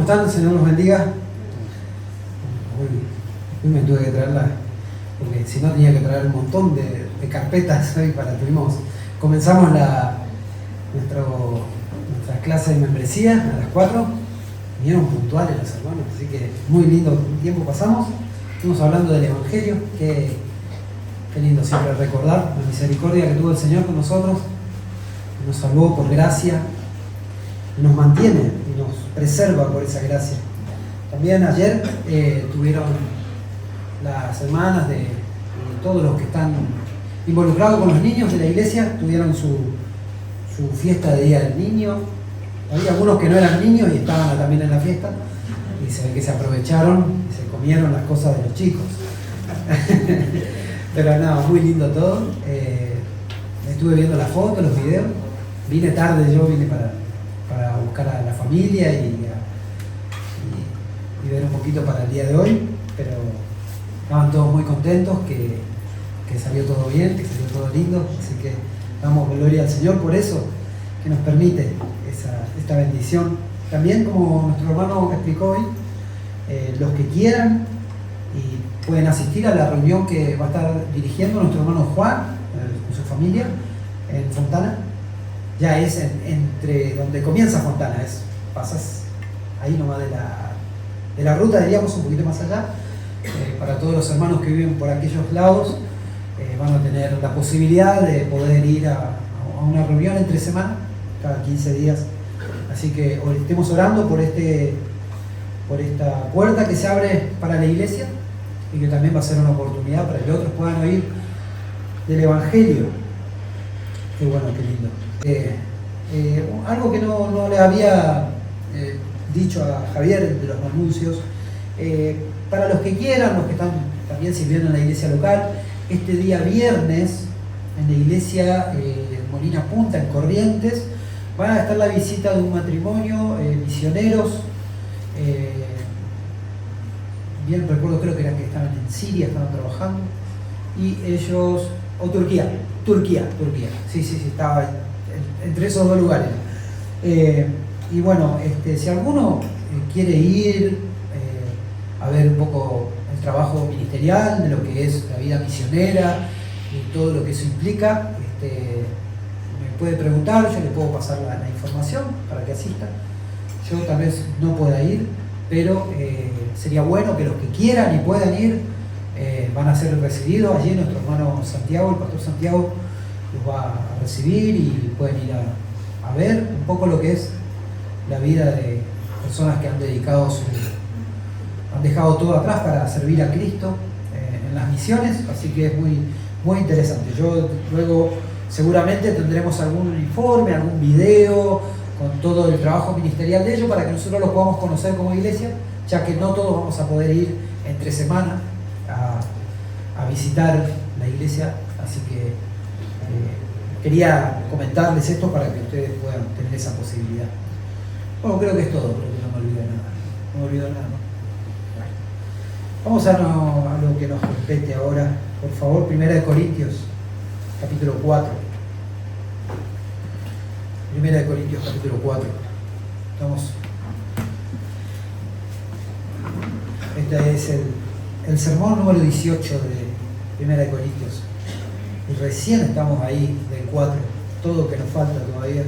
están? El Señor los bendiga. Hoy me tuve que traerla, porque si no tenía que traer un montón de carpetas hoy comenzamos nuestra clase de membresía a las 4. Vinieron puntuales los hermanos, así que muy lindo tiempo pasamos. Estuvimos hablando del Evangelio, qué lindo siempre recordar la misericordia que tuvo el Señor con nosotros, que nos salvó por gracia, y nos mantiene y nos preserva por esa gracia. También ayer tuvieron las hermanas de todos los que están involucrados con los niños de la iglesia, tuvieron su fiesta de Día del Niño. Había algunos que no eran niños y estaban también en la fiesta, y se ve que se aprovecharon y se comieron las cosas de los chicos. Pero nada, muy lindo todo. Estuve viendo las fotos, los videos. Vine tarde, vine para buscar a la familia y ver un poquito para el día de hoy, pero estaban todos muy contentos que salió todo bien, que salió todo lindo, así que damos gloria al Señor por eso, que nos permite esta bendición. También, como nuestro hermano explicó hoy, los que quieran y pueden asistir a la reunión que va a estar dirigiendo nuestro hermano Juan con su familia en Fontana. Ya es entre donde comienza Fontana, pasas ahí nomás de la ruta, diríamos, un poquito más allá. Para todos los hermanos que viven por aquellos lados, van a tener la posibilidad de poder ir a una reunión entre semana, cada 15 días. Así que estemos orando por esta puerta que se abre para la iglesia, y que también va a ser una oportunidad para que otros puedan oír del Evangelio. Qué bueno, qué lindo. Algo que no le había dicho a Javier de los anuncios, para los que quieran, los que están también sirviendo en la iglesia local, este día viernes en la iglesia Molina Punta, en Corrientes, van a estar la visita de un matrimonio, misioneros, bien recuerdo, creo que eran que estaban en Siria, estaban trabajando, y ellos, o Turquía, sí, estaba entre esos dos lugares. Y bueno, si alguno quiere ir a ver un poco el trabajo ministerial, de lo que es la vida misionera y todo lo que eso implica, me puede preguntar, yo le puedo pasar la información para que asista. Yo tal vez no pueda ir, pero sería bueno que los que quieran y puedan ir van a ser recibidos. Allí nuestro hermano Santiago, el pastor Santiago, los va a recibir y pueden ir a ver un poco lo que es la vida de personas que han dejado todo atrás para servir a Cristo en las misiones, así que es muy, muy interesante. Yo luego seguramente tendremos algún informe, algún video con todo el trabajo ministerial de ellos para que nosotros los podamos conocer como iglesia, ya que no todos vamos a poder ir entre semana a visitar la iglesia, así que quería comentarles esto para que ustedes puedan tener esa posibilidad. Bueno, creo que es todo, creo que no me olvido nada. No me olvido nada, ¿no? Vamos a lo que nos compete ahora, por favor, 1 Corintios, capítulo 4. 1 Corintios, capítulo 4. Este es el sermón número 18 de 1 Corintios. Y recién estamos ahí del 4. Todo que nos falta todavía.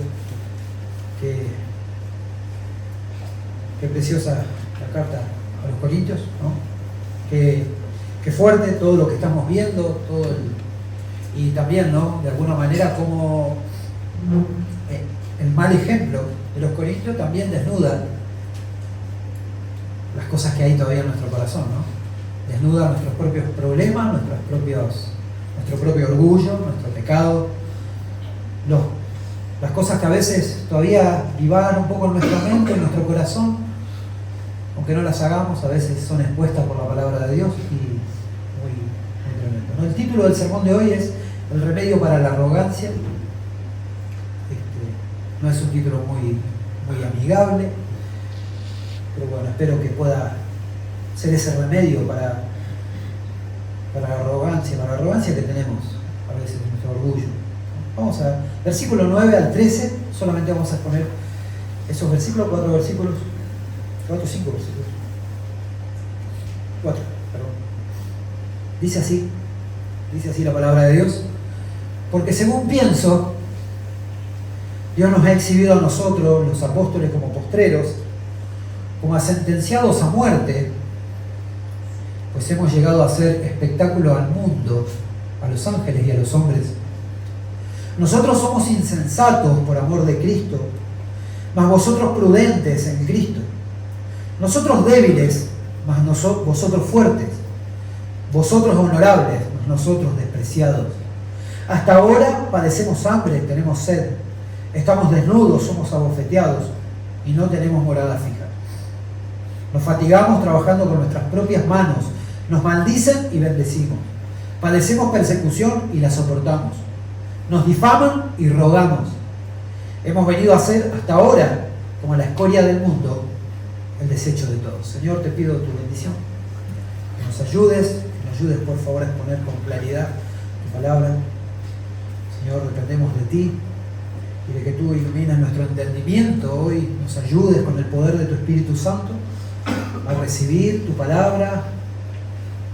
Qué preciosa la carta a los Corintios, ¿no? Qué fuerte todo lo que estamos viendo, y también, ¿no?, de alguna manera, como el mal ejemplo de los Corintios también desnuda las cosas que hay todavía en nuestro corazón, ¿no? Desnuda nuestros propios problemas, nuestro propio orgullo, nuestro pecado, las cosas que a veces todavía divagan un poco en nuestra mente, en nuestro corazón. Aunque no las hagamos, a veces son expuestas por la palabra de Dios y muy tremendo, ¿no? El título del sermón de hoy es El remedio para la arrogancia. No es un título muy amigable, pero bueno, espero que pueda ser ese remedio para la arrogancia que tenemos a veces, nuestro orgullo. Vamos a versículo 9 al 13, solamente vamos a exponer esos versículos, 4 versículos. 4 o 5 versículos. 4, perdón. Dice así la palabra de Dios. Porque según pienso, Dios nos ha exhibido a nosotros, los apóstoles, como postreros, como a sentenciados a muerte, pues hemos llegado a hacer espectáculo al mundo, a los ángeles y a los hombres. Nosotros somos insensatos por amor de Cristo, mas vosotros prudentes en Cristo. Nosotros débiles, mas vosotros fuertes. Vosotros honorables, mas nosotros despreciados. Hasta ahora padecemos hambre, tenemos sed. Estamos desnudos, somos abofeteados y no tenemos morada fija. Nos fatigamos trabajando con nuestras propias manos. Nos maldicen y bendecimos. Padecemos persecución y la soportamos. Nos difaman y rogamos. Hemos venido a ser hasta ahora, como la escoria del mundo, el desecho de todos. Señor, te pido tu bendición. Que nos ayudes por favor a exponer con claridad tu palabra. Señor, dependemos de ti y de que tú iluminas nuestro entendimiento hoy, nos ayudes con el poder de tu Espíritu Santo a recibir tu palabra,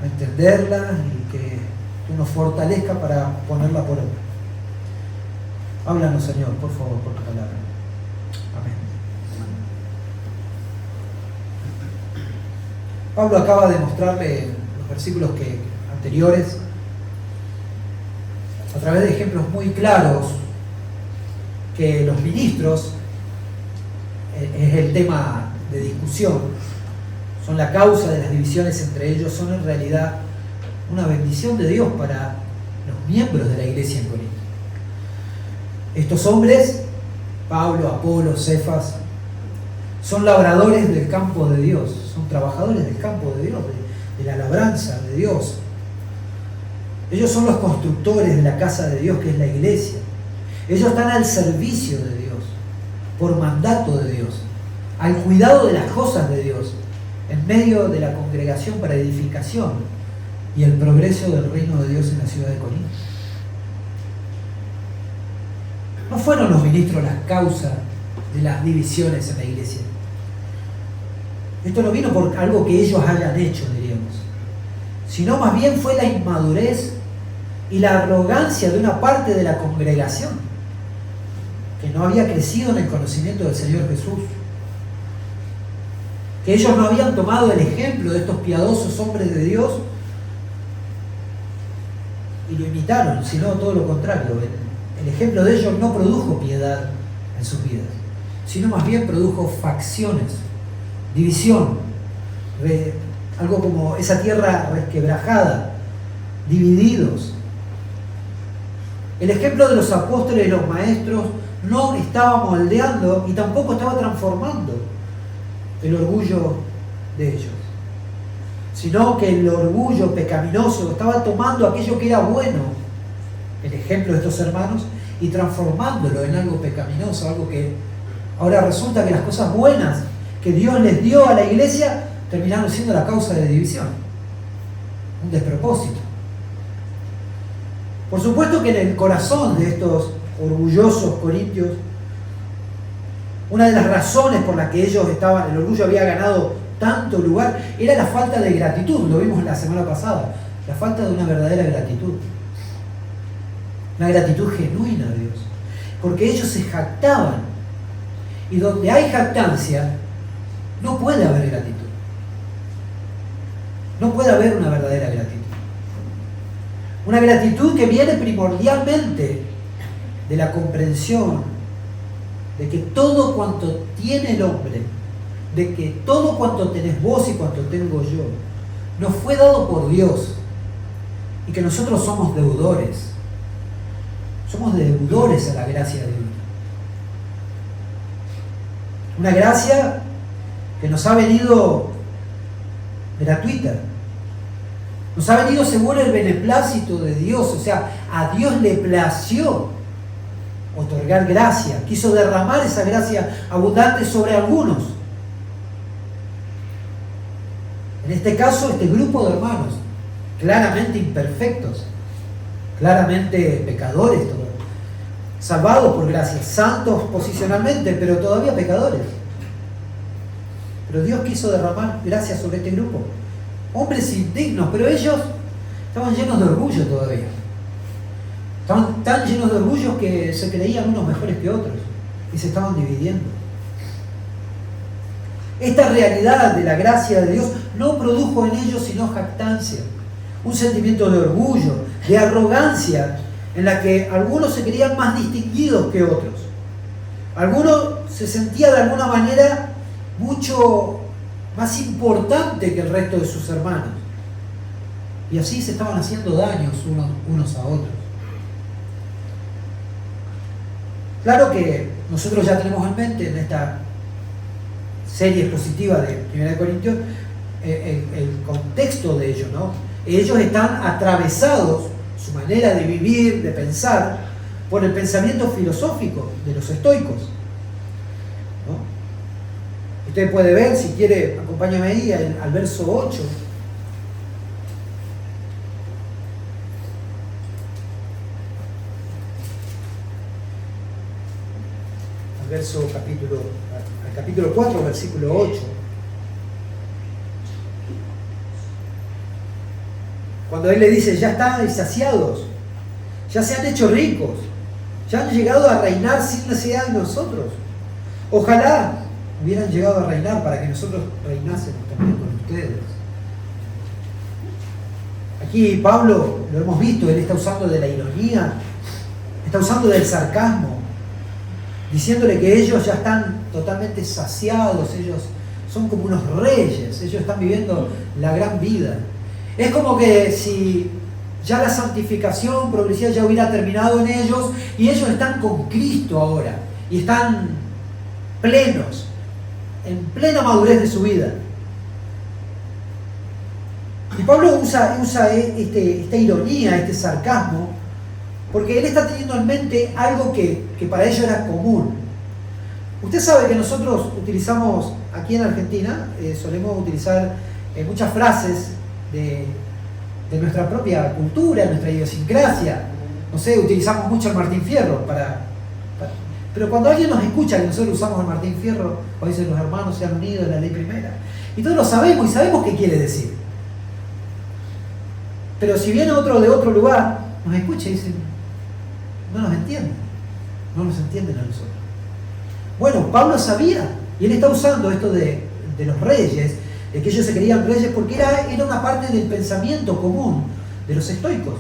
a entenderla y que tú nos fortalezcas para ponerla por obra. Háblanos, Señor, por favor, por tu palabra. Amén. Pablo acaba de mostrarle en los versículos anteriores, a través de ejemplos muy claros, que los ministros es el tema de discusión, son la causa de las divisiones entre ellos, son en realidad una bendición de Dios para los miembros de la iglesia en Corinto. Estos hombres, Pablo, Apolo, Cefas, son labradores del campo de Dios, son trabajadores del campo de Dios, de la labranza de Dios. Ellos son los constructores de la casa de Dios, que es la iglesia. Ellos están al servicio de Dios, por mandato de Dios, al cuidado de las cosas de Dios, en medio de la congregación para edificación y el progreso del reino de Dios en la ciudad de Corinto. No fueron los ministros las causas de las divisiones en la iglesia. Esto no vino por algo que ellos hayan hecho, diríamos, sino más bien fue la inmadurez y la arrogancia de una parte de la congregación que no había crecido en el conocimiento del Señor Jesús, que ellos no habían tomado el ejemplo de estos piadosos hombres de Dios y lo imitaron, sino todo lo contrario. El ejemplo de ellos no produjo piedad en sus vidas, sino más bien produjo facciones, división, algo como esa tierra resquebrajada, divididos. El ejemplo de los apóstoles y los maestros no estaba moldeando y tampoco estaba transformando el orgullo de ellos, sino que el orgullo pecaminoso estaba tomando aquello que era bueno, el ejemplo de estos hermanos, y transformándolo en algo pecaminoso, algo que ahora resulta que las cosas buenas que Dios les dio a la iglesia terminaron siendo la causa de división, un despropósito. Por supuesto que en el corazón de estos orgullosos corintios, una de las razones por las que ellos estaban, el orgullo había ganado tanto lugar, era la falta de gratitud. Lo vimos la semana pasada, la falta de una verdadera gratitud, una gratitud genuina a Dios, porque ellos se jactaban, y donde hay jactancia no puede haber gratitud, no puede haber una verdadera gratitud, una gratitud que viene primordialmente de la comprensión de que todo cuanto tiene el hombre, de que todo cuanto tenés vos y cuanto tengo yo, nos fue dado por Dios, y que nosotros somos deudores a la gracia de Dios. Una gracia que nos ha venido gratuita, nos ha venido según el beneplácito de Dios, o sea, a Dios le plació otorgar gracia, quiso derramar esa gracia abundante sobre algunos. En este caso, este grupo de hermanos, claramente imperfectos, claramente pecadores, salvados por gracia, santos posicionalmente, pero todavía pecadores. pero Dios quiso derramar gracia sobre este grupo. Hombres indignos, pero ellos estaban llenos de orgullo todavía. Estaban tan llenos de orgullo que se creían unos mejores que otros y se estaban dividiendo. Esta realidad de la gracia de Dios no produjo en ellos sino jactancia, un sentimiento de orgullo, de arrogancia, en la que algunos se creían más distinguidos que otros. Algunos se sentían de alguna manera mucho más importante que el resto de sus hermanos. Y así se estaban haciendo daños unos a otros. Claro que nosotros ya tenemos en mente en esta serie expositiva de 1 Corintios el contexto de ellos, ¿no? Ellos están atravesados, su manera de vivir, de pensar, por el pensamiento filosófico de los estoicos, ¿no? Usted puede ver, si quiere, acompáñame ahí al verso 8. Al capítulo 4, versículo 8. Cuando él le dice, ya están saciados, ya se han hecho ricos, ya han llegado a reinar sin necesidad de nosotros. Ojalá hubieran llegado a reinar para que nosotros reinásemos también con ustedes. Aquí Pablo, lo hemos visto, él está usando de la ironía, está usando del sarcasmo, diciéndole que ellos ya están totalmente saciados, ellos son como unos reyes, ellos están viviendo la gran vida. Es como que si ya la santificación progresiva ya hubiera terminado en ellos y ellos están con Cristo ahora y están plenos, en plena madurez de su vida. Y Pablo usa esta ironía, este sarcasmo, porque él está teniendo en mente algo que para ellos era común. Usted sabe que nosotros utilizamos, aquí en Argentina, solemos utilizar muchas frases de nuestra propia cultura, nuestra idiosincrasia. No sé, utilizamos mucho el Martín Fierro pero cuando alguien nos escucha que nosotros usamos el Martín Fierro, o dicen los hermanos se han unido en la ley primera, y todos lo sabemos y sabemos qué quiere decir. Pero si viene otro de otro lugar, nos escucha y dicen, no nos entienden a nosotros. Bueno, Pablo sabía, y él está usando esto de los reyes, de que ellos se creían reyes, porque era una parte del pensamiento común de los estoicos.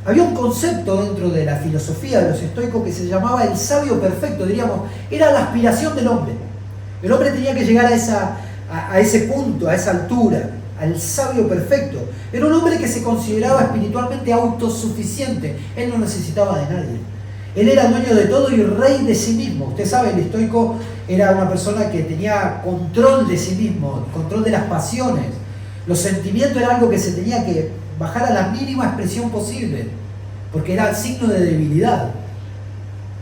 Había un concepto dentro de la filosofía de los estoicos que se llamaba el sabio perfecto, diríamos, era la aspiración del hombre. El hombre tenía que llegar a ese punto, a esa altura, al sabio perfecto. Era un hombre que se consideraba espiritualmente autosuficiente, él no necesitaba de nadie. Él era dueño de todo y rey de sí mismo. Usted sabe, el estoico era una persona que tenía control de sí mismo, control de las pasiones. Los sentimientos era algo que se tenía que bajar a la mínima expresión posible, porque era signo de debilidad.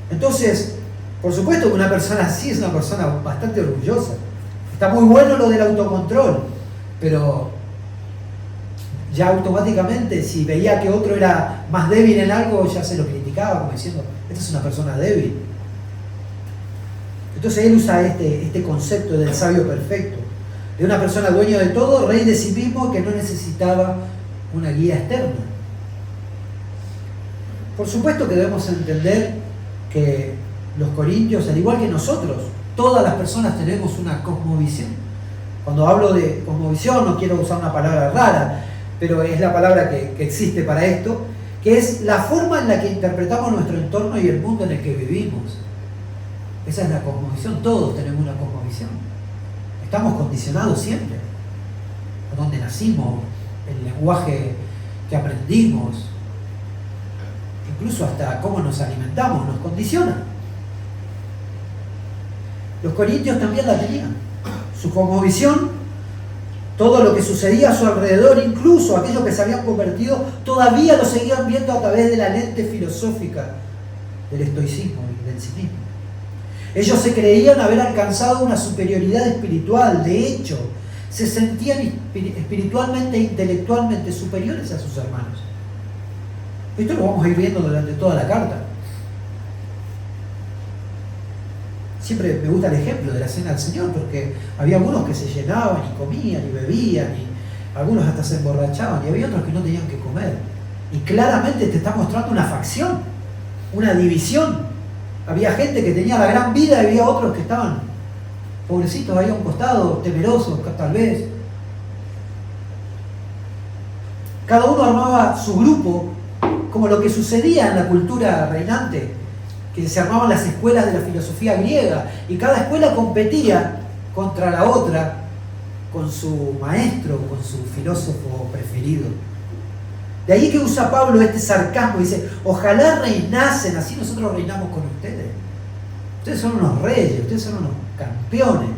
Entonces, por supuesto que una persona así es una persona bastante orgullosa. Está muy bueno lo del autocontrol, pero ya automáticamente, si veía que otro era más débil en algo, ya se lo criticaba, como diciendo, esta es una persona débil. Entonces él usa este concepto del sabio perfecto, de una persona dueño de todo, rey de sí mismo, que no necesitaba una guía externa. Por supuesto que debemos entender que los corintios, al igual que nosotros, todas las personas tenemos una cosmovisión. Cuando hablo de cosmovisión no quiero usar una palabra rara, pero es la palabra que existe para esto, que es la forma en la que interpretamos nuestro entorno y el mundo en el que vivimos. Esa es la cosmovisión, todos tenemos una cosmovisión. Estamos condicionados siempre. A dónde nacimos, el lenguaje que aprendimos, incluso hasta cómo nos alimentamos, nos condiciona. Los corintios también la tenían. Su cosmovisión, todo lo que sucedía a su alrededor, incluso aquellos que se habían convertido, todavía lo seguían viendo a través de la lente filosófica del estoicismo y del cinismo. Ellos se creían haber alcanzado una superioridad espiritual. De hecho, se sentían espiritualmente e intelectualmente superiores a sus hermanos. Esto lo vamos a ir viendo durante toda la carta. siempre me gusta el ejemplo de la cena del Señor, porque había algunos que se llenaban y comían y bebían, y algunos hasta se emborrachaban, y había otros que no tenían que comer. Y claramente te está mostrando una facción, una división. Había gente que tenía la gran vida y había otros que estaban pobrecitos ahí a un costado, temerosos tal vez. Cada uno armaba su grupo, como lo que sucedía en la cultura reinante, que se armaban las escuelas de la filosofía griega, y cada escuela competía contra la otra con su maestro, con su filósofo preferido. De ahí que usa Pablo este sarcasmo, dice, ojalá reinasen, así nosotros reinamos con ustedes. Ustedes son unos reyes, ustedes son unos campeones,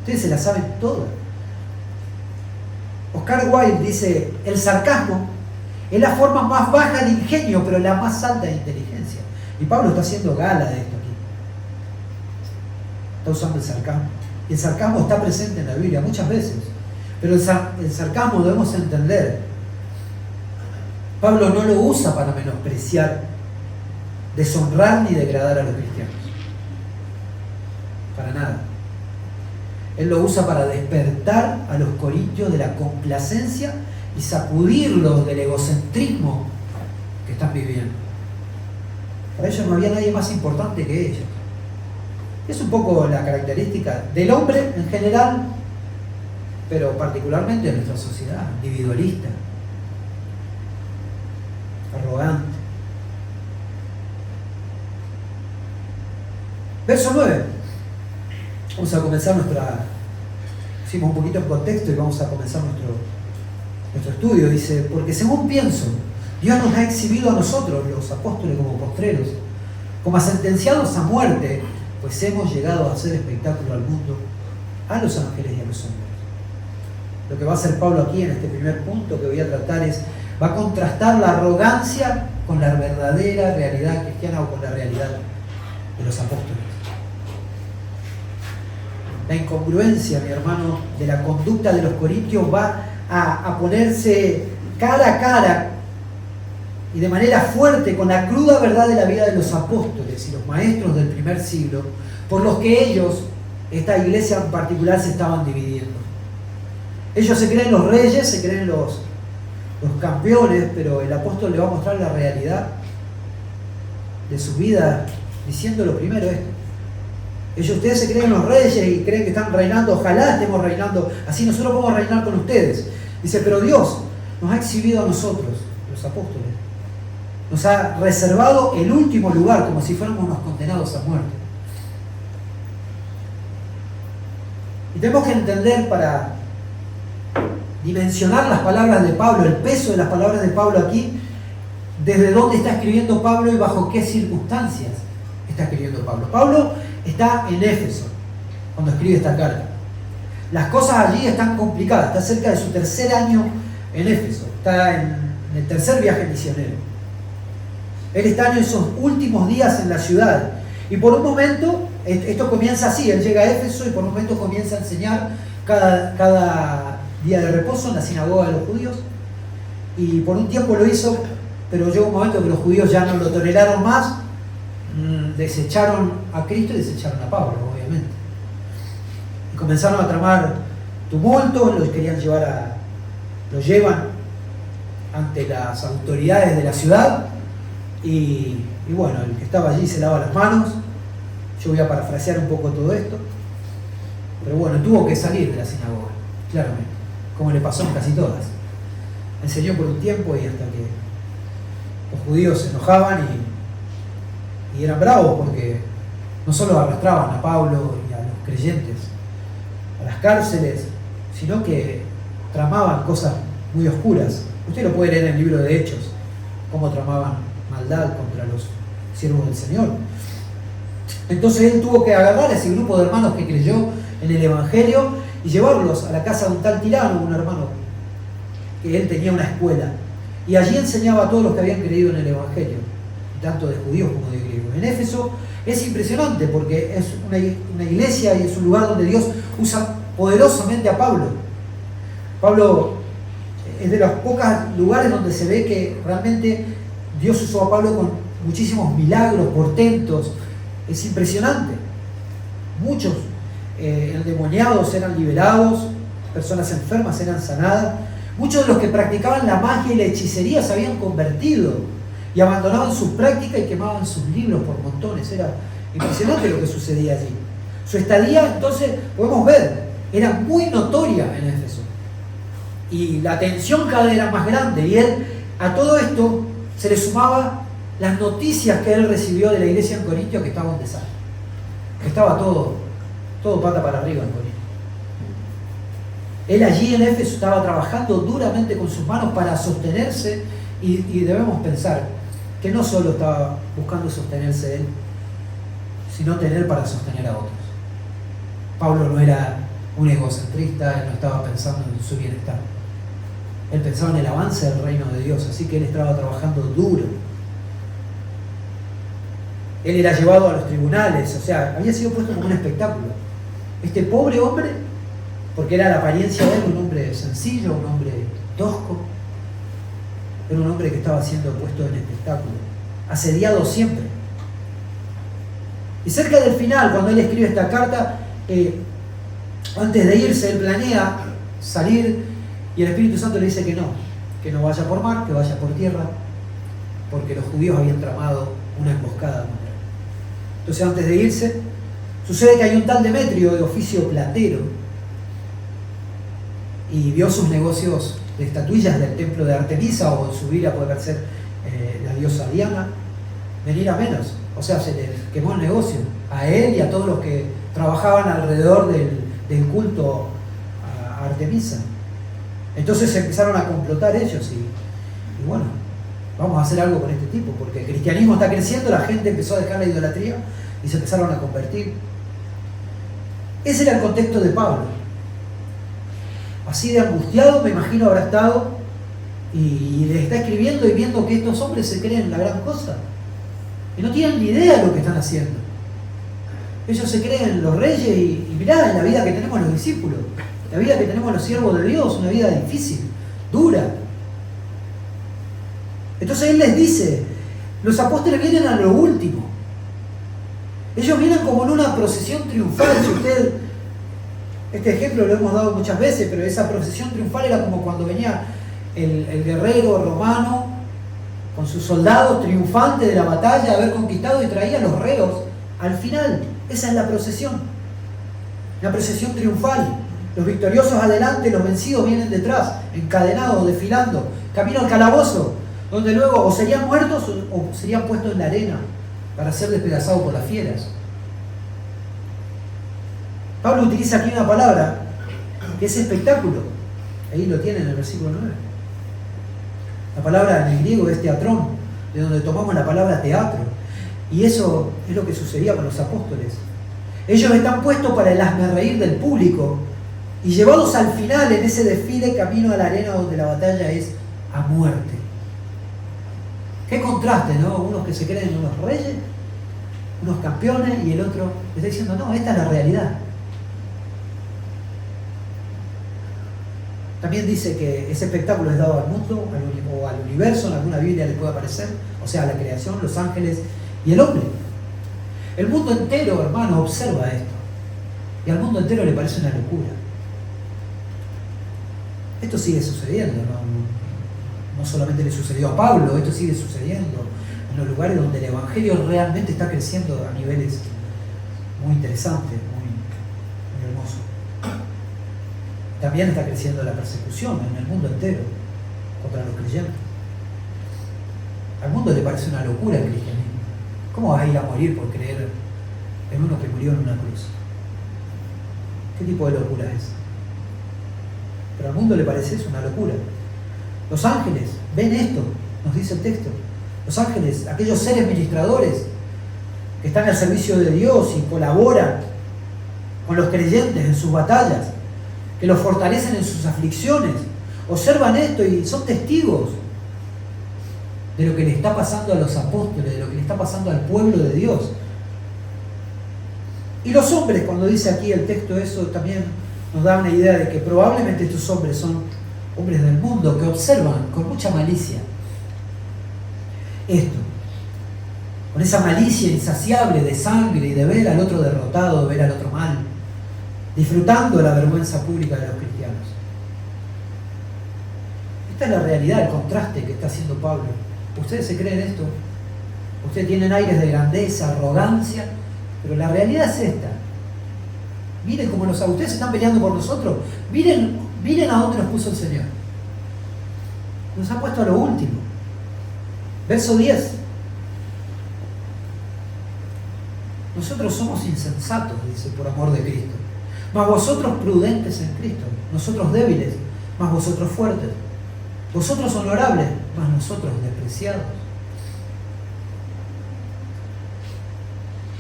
ustedes se la saben todas. Oscar Wilde dice, el sarcasmo es la forma más baja de ingenio, pero la más alta de inteligencia. Y Pablo está haciendo gala de esto aquí. Está usando el sarcasmo. Y el sarcasmo está presente en la Biblia muchas veces. Pero el sarcasmo debemos entender. Pablo no lo usa para menospreciar, deshonrar ni degradar a los cristianos. Para nada. Él lo usa para despertar a los corintios de la complacencia y sacudirlos del egocentrismo que están viviendo. Para ellos no había nadie más importante que ellos. Es un poco la característica del hombre en general, pero particularmente de nuestra sociedad, individualista, arrogante. Verso 9. Vamos a comenzar hicimos un poquito en contexto y vamos a comenzar nuestro estudio. Dice, porque según pienso, Dios nos ha exhibido a nosotros, los apóstoles, como postreros, como a sentenciados a muerte, pues hemos llegado a hacer espectáculo al mundo, a los ángeles y a los hombres. Lo que va a hacer Pablo aquí en este primer punto que voy a tratar va a contrastar la arrogancia con la verdadera realidad cristiana o con la realidad de los apóstoles. La incongruencia, mi hermano, de la conducta de los corintios va a ponerse cara a cara y de manera fuerte con la cruda verdad de la vida de los apóstoles y los maestros del primer siglo, por los que ellos, esta iglesia en particular, se estaban dividiendo. Ellos se creen los reyes, se creen los campeones, pero el apóstol le va a mostrar la realidad de su vida, diciéndolo primero esto. Ustedes se creen los reyes y creen que están reinando, ojalá estemos reinando, así nosotros podemos reinar con ustedes. Dice, pero Dios nos ha exhibido a nosotros, los apóstoles, nos ha reservado el último lugar, como si fuéramos unos condenados a muerte. Y tenemos que entender, para dimensionar las palabras de Pablo, el peso de las palabras de Pablo aquí, desde dónde está escribiendo Pablo y bajo qué circunstancias está escribiendo Pablo. Pablo está en Éfeso cuando escribe esta carta. Las cosas allí están complicadas, está cerca de su tercer año en Éfeso, está en el tercer viaje misionero. Él está en esos últimos días en la ciudad y por un momento, esto comienza así, él llega a Éfeso y por un momento comienza a enseñar cada día de reposo en la sinagoga de los judíos, y por un tiempo lo hizo, pero llegó un momento que los judíos ya no lo toleraron más, desecharon a Cristo y desecharon a Pablo, obviamente. Y comenzaron a tramar tumultos, lo llevan ante las autoridades de la ciudad, y bueno, el que estaba allí se lava las manos. Yo voy a parafrasear un poco todo esto, pero bueno, tuvo que salir de la sinagoga, claramente, como le pasó en casi todas. Enseñó por un tiempo y hasta que los judíos se enojaban y eran bravos, porque no solo arrastraban a Pablo y a los creyentes a las cárceles, sino que tramaban cosas muy oscuras. Usted lo puede leer en el libro de Hechos, cómo tramaban maldad contra los siervos del Señor. Entonces él tuvo que agarrar a ese grupo de hermanos que creyó en el Evangelio y llevarlos a la casa de un tal Tirano, un hermano que él tenía una escuela, y allí enseñaba a todos los que habían creído en el Evangelio, tanto de judíos como de griegos. En Éfeso es impresionante porque es una iglesia y es un lugar donde Dios usa poderosamente a Pablo. Pablo es de los pocos lugares donde se ve que realmente Dios usó a Pablo con muchísimos milagros, portentos. Es impresionante. muchos endemoniados eran liberados, personas enfermas eran sanadas, muchos de los que practicaban la magia y la hechicería se habían convertido y abandonaban sus prácticas y quemaban sus libros por montones. Era impresionante lo que sucedía allí. Su estadía, entonces, podemos ver, era muy notoria en Éfeso. Y la tensión cada vez era más grande. Y él, a todo esto, se le sumaba las noticias que él recibió de la iglesia en Corintio, que estaba un desastre. Que estaba todo pata para arriba en Corintio. Él allí en Éfeso estaba trabajando duramente con sus manos para sostenerse, y debemos pensar que no solo estaba buscando sostenerse él, sino tener para sostener a otros. Pablo no era un egocentrista, él no estaba pensando en su bienestar. Él pensaba en el avance del reino de Dios, así que él estaba trabajando duro. Él era llevado a los tribunales, o sea, había sido puesto como un espectáculo. Este pobre hombre, porque era la apariencia de él, un hombre sencillo, un hombre tosco, era un hombre que estaba siendo puesto en espectáculo, asediado siempre. Y cerca del final, cuando él escribe esta carta, antes de irse, él planea salir y el Espíritu Santo le dice que no vaya por mar, que vaya por tierra, porque los judíos habían tramado una emboscada contra él. Entonces, antes de irse, sucede que hay un tal Demetrio de oficio platero y vio sus negocios de estatuillas del templo de Artemisa, o en su vida puede ser la diosa Diana, venir a menos. O sea, se les quemó el negocio a él y a todos los que trabajaban alrededor del culto a Artemisa. Entonces se empezaron a complotar ellos y bueno, vamos a hacer algo con este tipo, porque el cristianismo está creciendo, la gente empezó a dejar la idolatría y se empezaron a convertir. Ese era el contexto de Pablo. Así de angustiado, me imagino, habrá estado, y les está escribiendo y viendo que estos hombres se creen la gran cosa. Y no tienen ni idea de lo que están haciendo. Ellos se creen los reyes y mirá la vida que tenemos los discípulos, la vida que tenemos los siervos de Dios, una vida difícil, dura. Entonces él les dice, los apóstoles vienen a lo último. Ellos vienen como en una procesión triunfal. Si usted, este ejemplo lo hemos dado muchas veces, pero esa procesión triunfal era como cuando venía el guerrero romano con sus soldados triunfantes de la batalla, de haber conquistado, y traía a los reos al final. Esa es la procesión triunfal. Los victoriosos adelante, los vencidos vienen detrás, encadenados, desfilando, camino al calabozo, donde luego o serían muertos o serían puestos en la arena para ser despedazados por las fieras. Pablo utiliza aquí una palabra que es espectáculo. Ahí lo tiene en el versículo 9. La palabra en el griego es teatrón, de donde tomamos la palabra teatro. Y eso es lo que sucedía con los apóstoles. Ellos están puestos para el hazmerreír del público y llevados al final en ese desfile camino a la arena donde la batalla es a muerte. Qué contraste, ¿no? Unos que se creen unos reyes, unos campeones, y el otro está diciendo, no, esta es la realidad. También dice que ese espectáculo es dado al mundo o al universo, en alguna Biblia le puede aparecer, o sea, a la creación, los ángeles y el hombre. El mundo entero, hermano, observa esto. Y al mundo entero le parece una locura. Esto sigue sucediendo, no solamente le sucedió a Pablo, esto sigue sucediendo en los lugares donde el Evangelio realmente está creciendo a niveles muy interesantes, muy hermosos. También está creciendo la persecución en el mundo entero contra los creyentes. Al mundo le parece una locura el cristianismo. ¿Cómo vas a ir a morir por creer en uno que murió en una cruz? ¿Qué tipo de locura es? Pero al mundo le parece eso una locura. Los ángeles ven esto, nos dice el texto. Los ángeles, aquellos seres ministradores que están al servicio de Dios y colaboran con los creyentes en sus batallas, que los fortalecen en sus aflicciones, observan esto y son testigos de lo que le está pasando a los apóstoles, de lo que le está pasando al pueblo de Dios. Y los hombres, cuando dice aquí el texto eso, también nos da una idea de que probablemente estos hombres son hombres del mundo que observan con mucha malicia esto. con esa malicia insaciable de sangre y de ver al otro derrotado, de ver al otro mal, disfrutando de la vergüenza pública de los cristianos. Esta es la realidad, el contraste que está haciendo Pablo. ¿Ustedes se creen esto? Ustedes tienen aires de grandeza, arrogancia, pero la realidad es esta. Miren cómo ustedes están peleando por nosotros. Miren a dónde nos puso el Señor. Nos ha puesto a lo último. Verso 10. Nosotros somos insensatos, dice, por amor de Cristo. Mas vosotros prudentes en Cristo. Nosotros débiles, mas vosotros fuertes. Vosotros honorables, mas nosotros despreciados.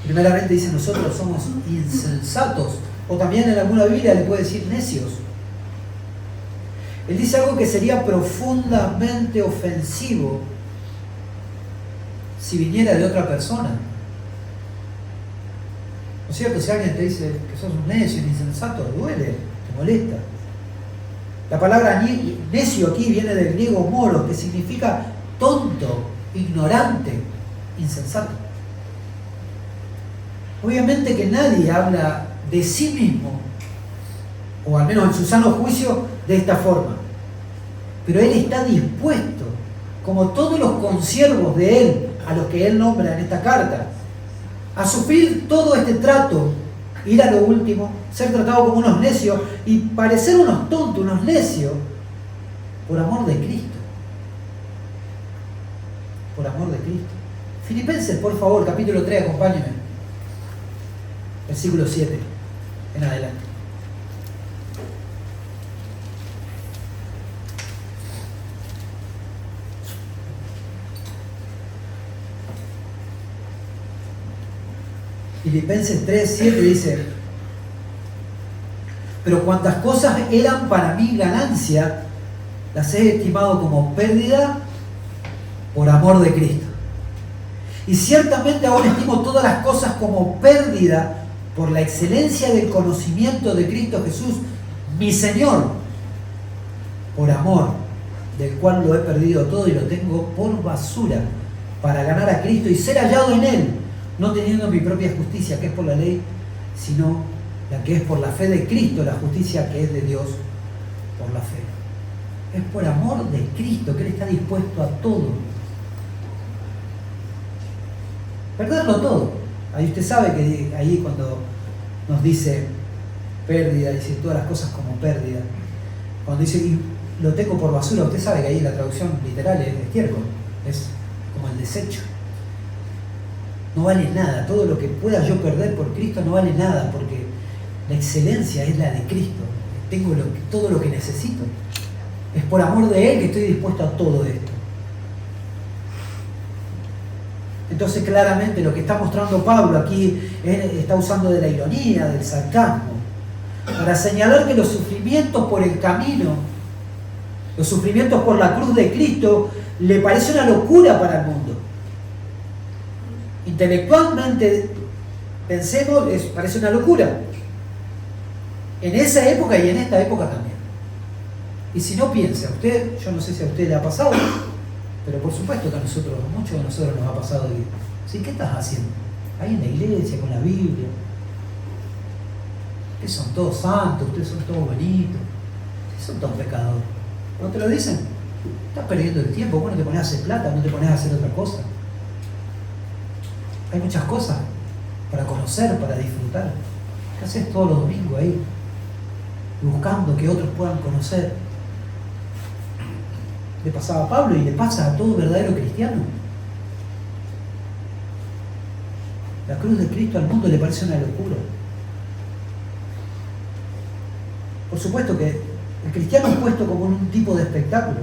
Primeramente dice, nosotros somos insensatos. O también en alguna Biblia le puede decir necios. Él dice algo que sería profundamente ofensivo si viniera de otra persona. ¿No es cierto? Si alguien te dice que sos un necio, un insensato, duele, te molesta. La palabra necio aquí viene del griego moros, que significa tonto, ignorante, insensato. Obviamente que nadie habla de sí mismo, o al menos en su sano juicio, de esta forma. Pero él está dispuesto, como todos los consiervos de él, a los que él nombra en esta carta, a sufrir todo este trato, ir a lo último, ser tratado como unos necios y parecer unos tontos, unos necios, por amor de Cristo. Por amor de Cristo. Filipenses, por favor, capítulo 3, acompáñenme. Versículo 7, en adelante. Filipenses 3, 7 dice: pero cuantas cosas eran para mí ganancia, las he estimado como pérdida por amor de Cristo. Y ciertamente ahora estimo todas las cosas como pérdida por la excelencia del conocimiento de Cristo Jesús, mi Señor, por amor del cual lo he perdido todo y lo tengo por basura, para ganar a Cristo y ser hallado en Él, no teniendo mi propia justicia, que es por la ley, sino la que es por la fe de Cristo, la justicia que es de Dios por la fe. Es por amor de Cristo que Él está dispuesto a todo. Perderlo todo. Ahí usted sabe que ahí cuando nos dice pérdida, dice todas las cosas como pérdida. Cuando dice y lo tengo por basura, usted sabe que ahí la traducción literal es estiércol, es como el desecho. No vale nada, todo lo que pueda yo perder por Cristo no vale nada, porque la excelencia es la de Cristo. Tengo todo lo que necesito. Es por amor de Él que estoy dispuesto a todo esto. Entonces claramente lo que está mostrando Pablo aquí está usando de la ironía, del sarcasmo, para señalar que los sufrimientos por el camino, los sufrimientos por la cruz de Cristo, le parece una locura para el mundo. Intelectualmente, pensemos, parece una locura. En esa época y en esta época también. Y si no piensa, usted, yo no sé si a usted le ha pasado, pero por supuesto que a nosotros, a muchos de nosotros nos ha pasado. ¿Sí? ¿Qué estás haciendo? Ahí en la iglesia, con la Biblia. Ustedes son todos santos, ustedes son todos bonitos. Ustedes son todos pecadores. ¿No te lo dicen? Estás perdiendo el tiempo, vos no te pones a hacer plata, no te pones a hacer otra cosa. Hay muchas cosas para conocer, para disfrutar. ¿Qué haces todos los domingos ahí? Buscando que otros puedan conocer. Le pasaba a Pablo y le pasa a todo verdadero cristiano. La cruz de Cristo al mundo le parece una locura. Por supuesto que el cristiano es puesto como un tipo de espectáculo.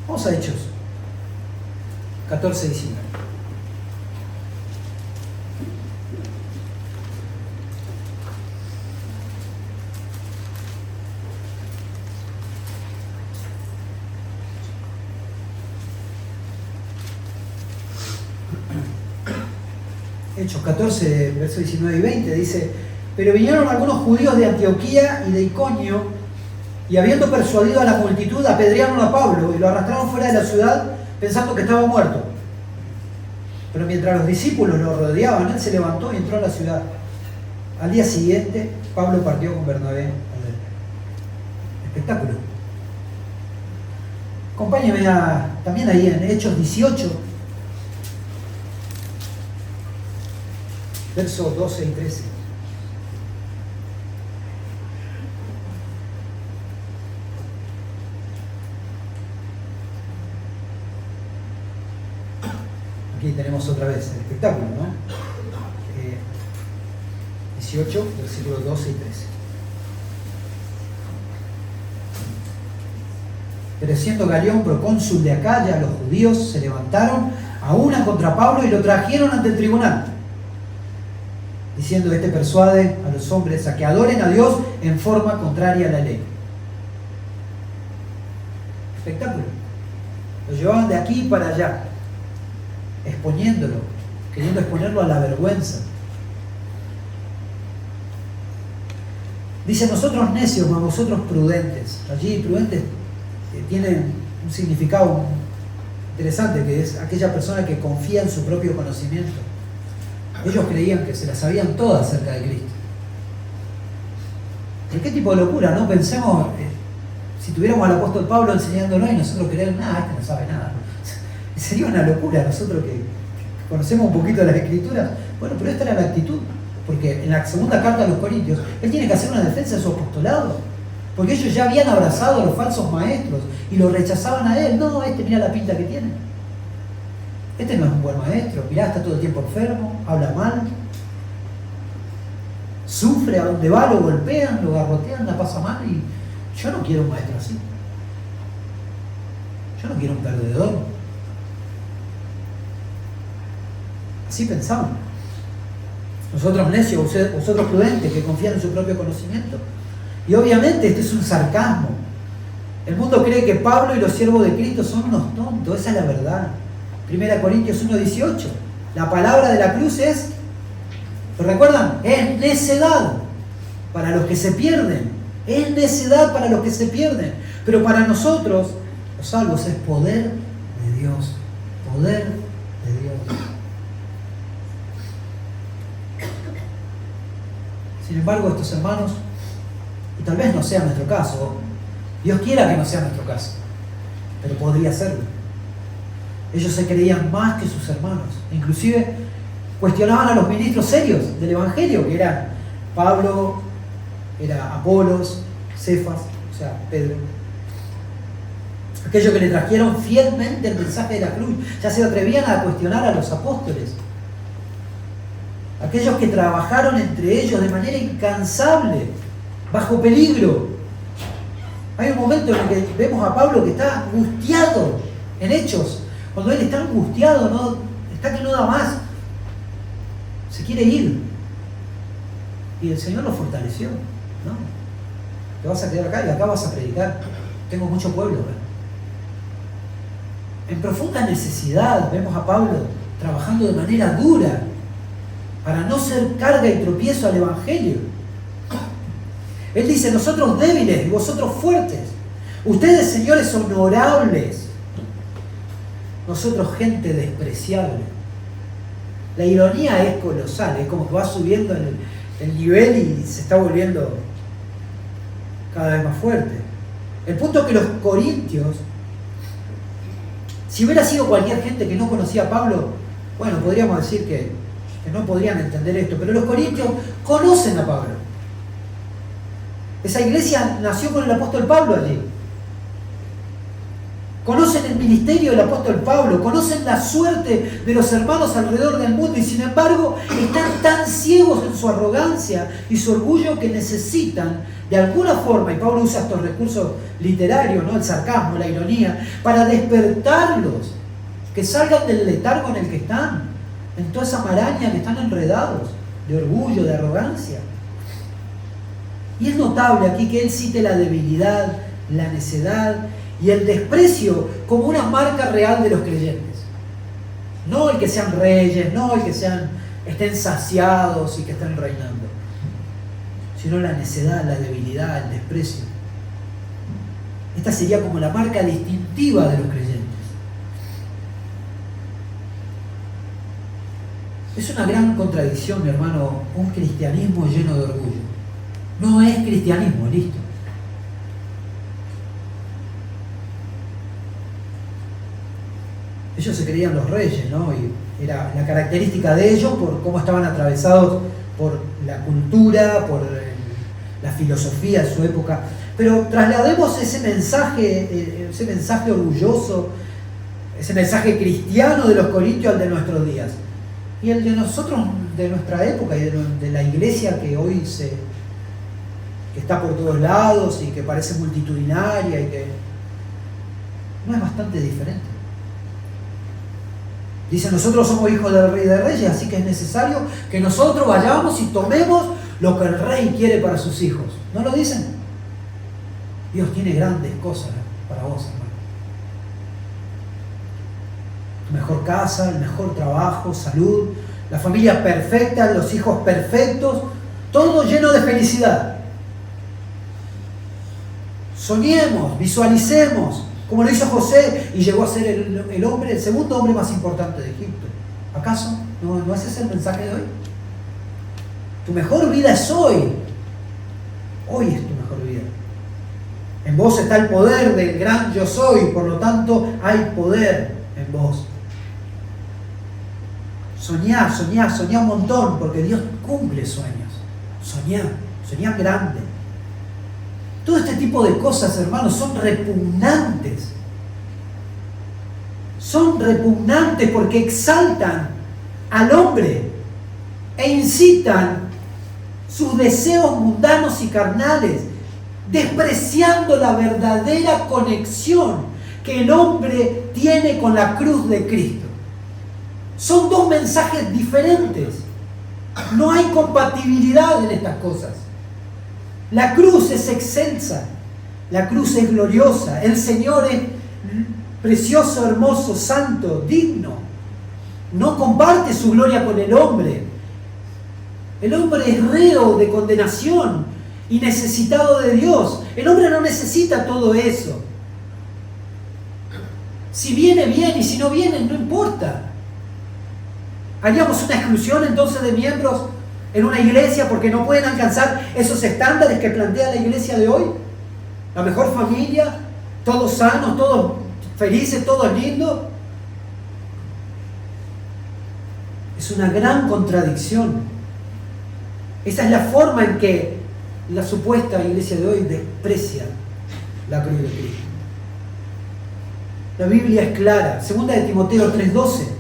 Vamos a Hechos 14, 19. Hechos 14, versos 19 y 20, dice: pero vinieron algunos judíos de Antioquía y de Iconio, y habiendo persuadido a la multitud, apedrearon a Pablo y lo arrastraron fuera de la ciudad pensando que estaba muerto. Pero mientras los discípulos lo rodeaban, él se levantó y entró a la ciudad. Al día siguiente, Pablo partió con Bernabé al espectáculo. Acompáñenme también ahí en Hechos 18, versos 12 y 13. Aquí tenemos otra vez el espectáculo, ¿no? 18, versículos 12 y 13. Pero siendo Galión procónsul de Acaya, los judíos se levantaron a una contra Pablo y lo trajeron ante el tribunal, diciendo: este persuade a los hombres a que adoren a Dios en forma contraria a la ley. Espectáculo. Lo llevaban de aquí para allá, exponiéndolo, queriendo exponerlo a la vergüenza. Dice: nosotros necios, mas vosotros prudentes. Allí prudentes tiene un significado interesante, que es aquella persona que confía en su propio conocimiento. Ellos creían que se las sabían todas acerca de Cristo. ¿De qué tipo de locura, no? Pensemos, si tuviéramos al apóstol Pablo enseñándonos y nosotros creemos: nada, este no sabe nada. Sería una locura nosotros que conocemos un poquito de las Escrituras. Bueno, pero esta era la actitud, porque en la segunda carta a los Corintios, él tiene que hacer una defensa de su apostolado. Porque ellos ya habían abrazado a los falsos maestros y lo rechazaban a él. No, este mira la pinta que tiene. Este no es un buen maestro. Mirá, está todo el tiempo enfermo, habla mal, sufre, a donde va lo golpean, lo garrotean, la pasa mal. Y yo no quiero un maestro así. Yo no quiero un perdedor. Así pensaban. Nosotros necios, vosotros prudentes, que confían en su propio conocimiento. Y obviamente este es un sarcasmo. El mundo cree que Pablo y los siervos de Cristo son unos tontos. Esa es la verdad. 1 Corintios 1:18. La palabra de la cruz es, ¿lo recuerdan? Es necedad para los que se pierden. Es necedad para los que se pierden. Pero para nosotros, los salvos, es poder de Dios. Poder de Dios. Sin embargo, estos hermanos, y tal vez no sea nuestro caso, Dios quiera que no sea nuestro caso, pero podría serlo. Ellos se creían más que sus hermanos, inclusive cuestionaban a los ministros serios del Evangelio, que eran Pablo, era Apolos, Cefas, o sea, Pedro. Aquellos que le trajeron fielmente el mensaje de la cruz, ya se atrevían a cuestionar a los apóstoles. Aquellos que trabajaron entre ellos de manera incansable, bajo peligro. Hay un momento en el que vemos a Pablo que está angustiado en Hechos. Cuando él está angustiado, ¿no? Está que no da más. Se quiere ir. Y el Señor lo fortaleció. ¿No? Te vas a quedar acá y acá vas a predicar. Tengo mucho pueblo. En profunda necesidad vemos a Pablo trabajando de manera dura para no ser carga y tropiezo al Evangelio. Él dice: nosotros débiles y vosotros fuertes. Ustedes, señores, honorables. Nosotros, gente despreciable. La ironía es colosal. Es como que va subiendo el nivel y se está volviendo cada vez más fuerte. El punto es que los corintios, si hubiera sido cualquier gente que no conocía a Pablo, bueno, podríamos decir que no podrían entender esto, pero los corintios conocen a Pablo. Esa iglesia nació con el apóstol Pablo allí. Conocen el ministerio del apóstol Pablo, conocen la suerte de los hermanos alrededor del mundo y sin embargo están tan ciegos en su arrogancia y su orgullo que necesitan de alguna forma, y Pablo usa estos recursos literarios, ¿no? El sarcasmo, la ironía, para despertarlos, que salgan del letargo en el que están, en toda esa maraña que están enredados, de orgullo, de arrogancia. Y es notable aquí que él cite la debilidad, la necedad y el desprecio como una marca real de los creyentes. No el que sean reyes, no el que estén saciados y que estén reinando, sino la necedad, la debilidad, el desprecio. Esta sería como la marca distintiva de los creyentes. Es una gran contradicción, mi hermano, un cristianismo lleno de orgullo. No es cristianismo, listo. Ellos se creían los reyes, ¿no? Y era la característica de ellos por cómo estaban atravesados por la cultura, por la filosofía de su época. Pero traslademos ese mensaje orgulloso, ese mensaje cristiano de los corintios al de nuestros días. Y el de nosotros, de nuestra época y de la iglesia que hoy que está por todos lados y que parece multitudinaria y que no es bastante diferente. Dice, nosotros somos hijos del Rey de Reyes, así que es necesario que nosotros vayamos y tomemos lo que el Rey quiere para sus hijos. ¿No lo dicen? Dios tiene grandes cosas para vos, hermano. Tu mejor casa, el mejor trabajo, salud, la familia perfecta, los hijos perfectos, todo lleno de felicidad. Soñemos, visualicemos, como lo hizo José y llegó a ser el segundo hombre más importante de Egipto. ¿Acaso no ese es el mensaje de hoy? Tu mejor vida es hoy. Hoy es tu mejor vida. En vos está el poder del gran yo soy, por lo tanto hay poder en vos. Soñá un montón, porque Dios cumple sueños. Soñá grande. Todo este tipo de cosas, hermanos, son repugnantes. Son repugnantes porque exaltan al hombre e incitan sus deseos mundanos y carnales, despreciando la verdadera conexión que el hombre tiene con la cruz de Cristo. Son dos mensajes diferentes. No hay compatibilidad en estas cosas. La cruz es excelsa, la cruz es gloriosa, el Señor es precioso, hermoso, santo, digno. No comparte su gloria con el hombre. El hombre es reo de condenación y necesitado de Dios. El hombre no necesita todo eso. Si viene bien y si no viene, no importa. ¿Haríamos una exclusión entonces de miembros en una iglesia porque no pueden alcanzar esos estándares que plantea la iglesia de hoy? La mejor familia, todos sanos, todos felices, todos lindos. Es una gran contradicción. Esa es la forma en que la supuesta iglesia de hoy desprecia la cruz de Cristo. La Biblia es clara. Segunda de Timoteo 3:12.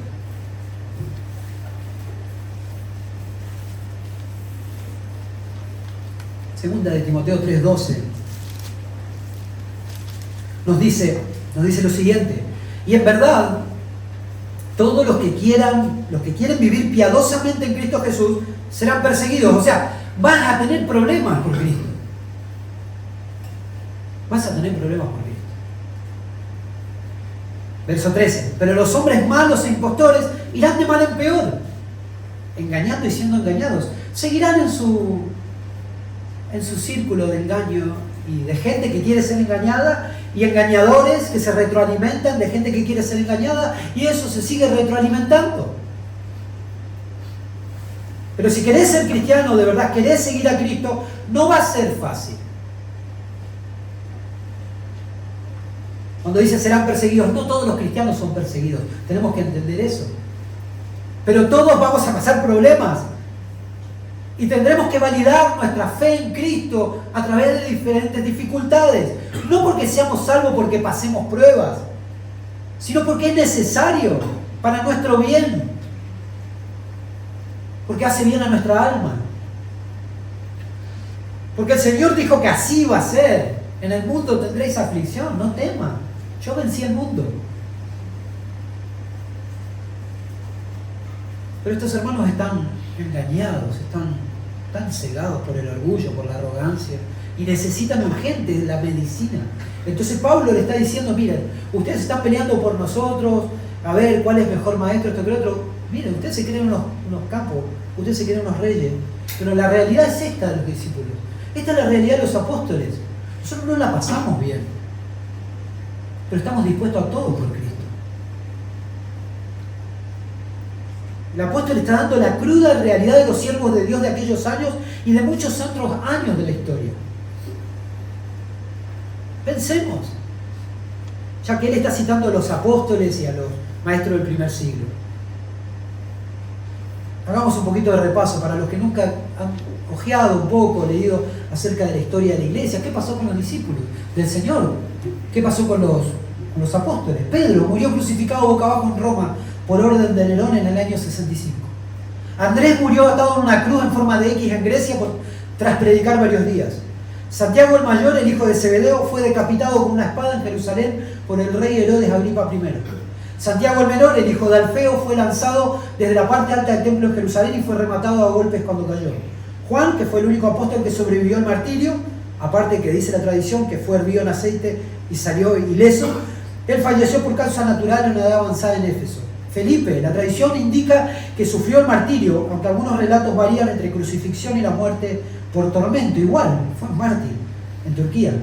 Segunda de Timoteo 3:12 nos dice lo siguiente: y en verdad, todos los que quieren vivir piadosamente en Cristo Jesús serán perseguidos. O sea, van a tener problemas por Cristo. Vas a tener problemas por Cristo. Verso 13: pero los hombres malos e impostores irán de mal en peor, engañando y siendo engañados. Seguirán en su círculo de engaño y de gente que quiere ser engañada, y engañadores que se retroalimentan de gente que quiere ser engañada, y eso se sigue retroalimentando. Pero si querés ser cristiano, de verdad querés seguir a Cristo, no va a ser fácil. Cuando dice serán perseguidos, no todos los cristianos son perseguidos, tenemos que entender eso. Pero todos vamos a pasar problemas. Y tendremos que validar nuestra fe en Cristo a través de diferentes dificultades. No porque seamos salvos porque pasemos pruebas, sino porque es necesario para nuestro bien. Porque hace bien a nuestra alma. Porque el Señor dijo que así va a ser. En el mundo tendréis aflicción, no temas. Yo vencí el mundo. Pero estos hermanos están engañados, están cegados por el orgullo, por la arrogancia, y necesitan urgente la medicina. Entonces Pablo le está diciendo: miren, ustedes están peleando por nosotros, a ver cuál es mejor maestro, esto que el otro. Miren, ustedes se creen unos capos, ustedes se creen unos reyes, pero la realidad es esta de los discípulos. Esta es la realidad de los apóstoles. Nosotros no la pasamos bien, pero estamos dispuestos a todo por Cristo. El apóstol está dando la cruda realidad de los siervos de Dios de aquellos años y de muchos otros años de la historia. Pensemos, ya que él está citando a los apóstoles y a los maestros del primer siglo. Hagamos un poquito de repaso para los que nunca han ojeado un poco, leído acerca de la historia de la iglesia. ¿Qué pasó con los discípulos del Señor? ¿Qué pasó con los apóstoles? Pedro murió crucificado boca abajo en Roma por orden de Nerón en el año 65. Andrés murió atado en una cruz en forma de X en Grecia tras predicar varios días. Santiago el mayor, el hijo de Zebedeo, fue decapitado con una espada en Jerusalén por el rey Herodes Agripa I. Santiago el menor, el hijo de Alfeo, fue lanzado desde la parte alta del templo en Jerusalén y fue rematado a golpes cuando cayó. Juan, que fue el único apóstol que sobrevivió al martirio, aparte que dice la tradición que fue hervido en aceite y salió ileso, él falleció por causa natural en una edad avanzada en Éfeso. Felipe, la tradición indica que sufrió el martirio, aunque algunos relatos varían entre crucifixión y la muerte por tormento. Igual, fue un mártir en Turquía.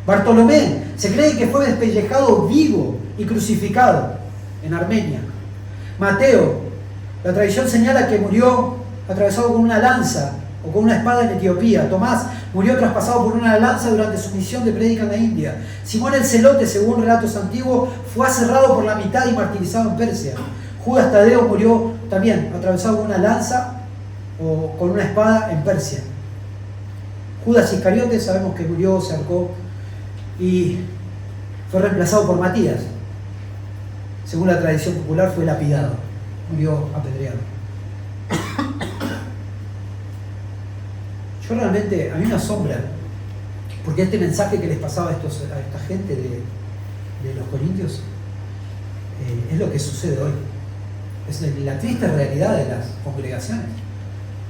Bartolomé, se cree que fue despellejado vivo y crucificado en Armenia. Mateo, la tradición señala que murió atravesado con una lanza o con una espada en Etiopía. Tomás murió traspasado por una lanza durante su misión de prédica en la India. Simón el Celote, según relatos antiguos, fue aserrado por la mitad y martirizado en Persia. Judas Tadeo murió también atravesado con una lanza o con una espada en Persia. Judas Iscariote sabemos que murió, se ahorcó y fue reemplazado por Matías. Según la tradición popular, fue lapidado, murió apedreado. Yo realmente, a mí me asombra, porque este mensaje que les pasaba a esta gente de los Corintios es lo que sucede hoy. Es la triste realidad de las congregaciones,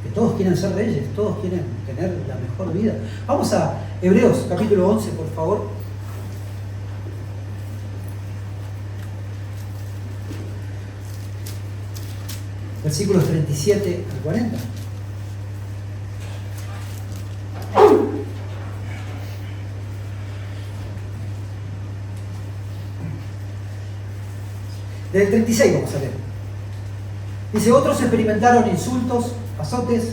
que todos quieren ser reyes, todos quieren tener la mejor vida. Vamos a Hebreos capítulo 11, por favor. Versículos 37 al 40. Del 36 vamos a leer. Dice, otros experimentaron insultos, azotes,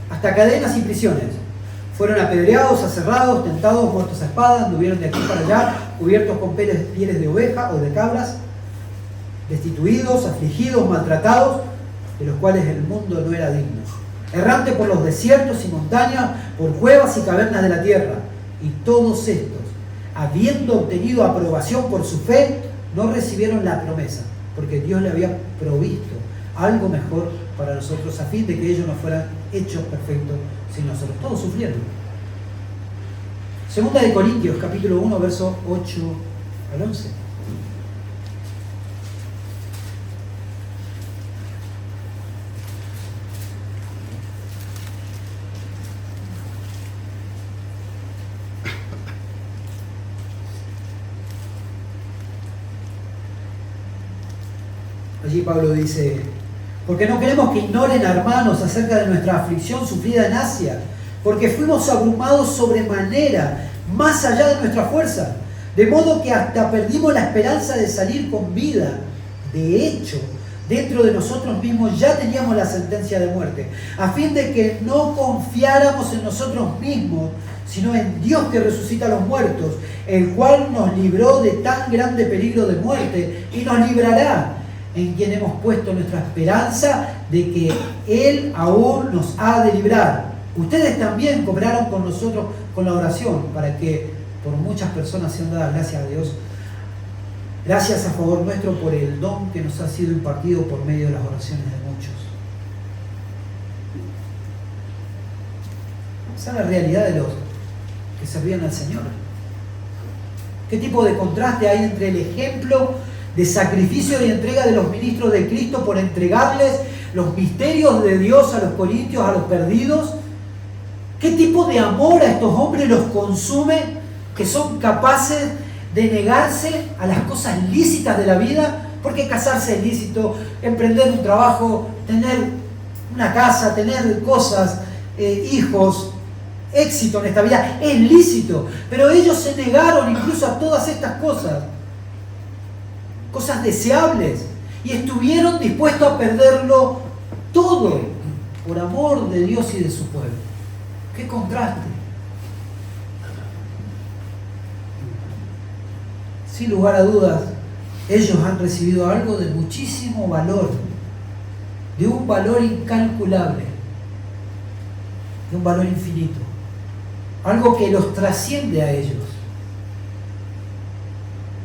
hasta cadenas y prisiones. Fueron apedreados, aserrados, tentados, muertos a espada, anduvieron de aquí para allá, cubiertos con pieles de oveja o de cabras, destituidos, afligidos, maltratados, de los cuales el mundo no era digno. Errante por los desiertos y montañas, por cuevas y cavernas de la tierra. Y todos estos, habiendo obtenido aprobación por su fe, no recibieron la promesa, porque Dios le había provisto algo mejor para nosotros, a fin de que ellos no fueran hechos perfectos sin nosotros. Todos sufrieron. Segunda de Corintios, capítulo 1, verso 8 al 11. Allí Pablo dice, porque no queremos que ignoren, hermanos, acerca de nuestra aflicción sufrida en Asia, porque fuimos abrumados sobremanera, más allá de nuestra fuerza, de modo que hasta perdimos la esperanza de salir con vida. De hecho, dentro de nosotros mismos ya teníamos la sentencia de muerte, a fin de que no confiáramos en nosotros mismos, sino en Dios que resucita a los muertos, el cual nos libró de tan grande peligro de muerte y nos librará, en quien hemos puesto nuestra esperanza de que Él aún nos ha de librar. Ustedes también cooperaron con nosotros con la oración, para que por muchas personas sean dadas gracias a Dios. Gracias a favor nuestro por el don que nos ha sido impartido por medio de las oraciones de muchos. Esa es la realidad de los que servían al Señor. ¿Qué tipo de contraste hay entre el ejemplo de sacrificio y entrega de los ministros de Cristo por entregarles los misterios de Dios a los corintios, a los perdidos? ¿Qué tipo de amor a estos hombres los consume, que son capaces de negarse a las cosas lícitas de la vida? Porque casarse es lícito, emprender un trabajo, tener una casa, tener cosas, hijos, éxito en esta vida, es lícito. Pero ellos se negaron incluso a todas estas cosas deseables, y estuvieron dispuestos a perderlo todo por amor de Dios y de su pueblo. ¡Qué contraste! Sin lugar a dudas, ellos han recibido algo de muchísimo valor, de un valor incalculable, de un valor infinito, algo que los trasciende a ellos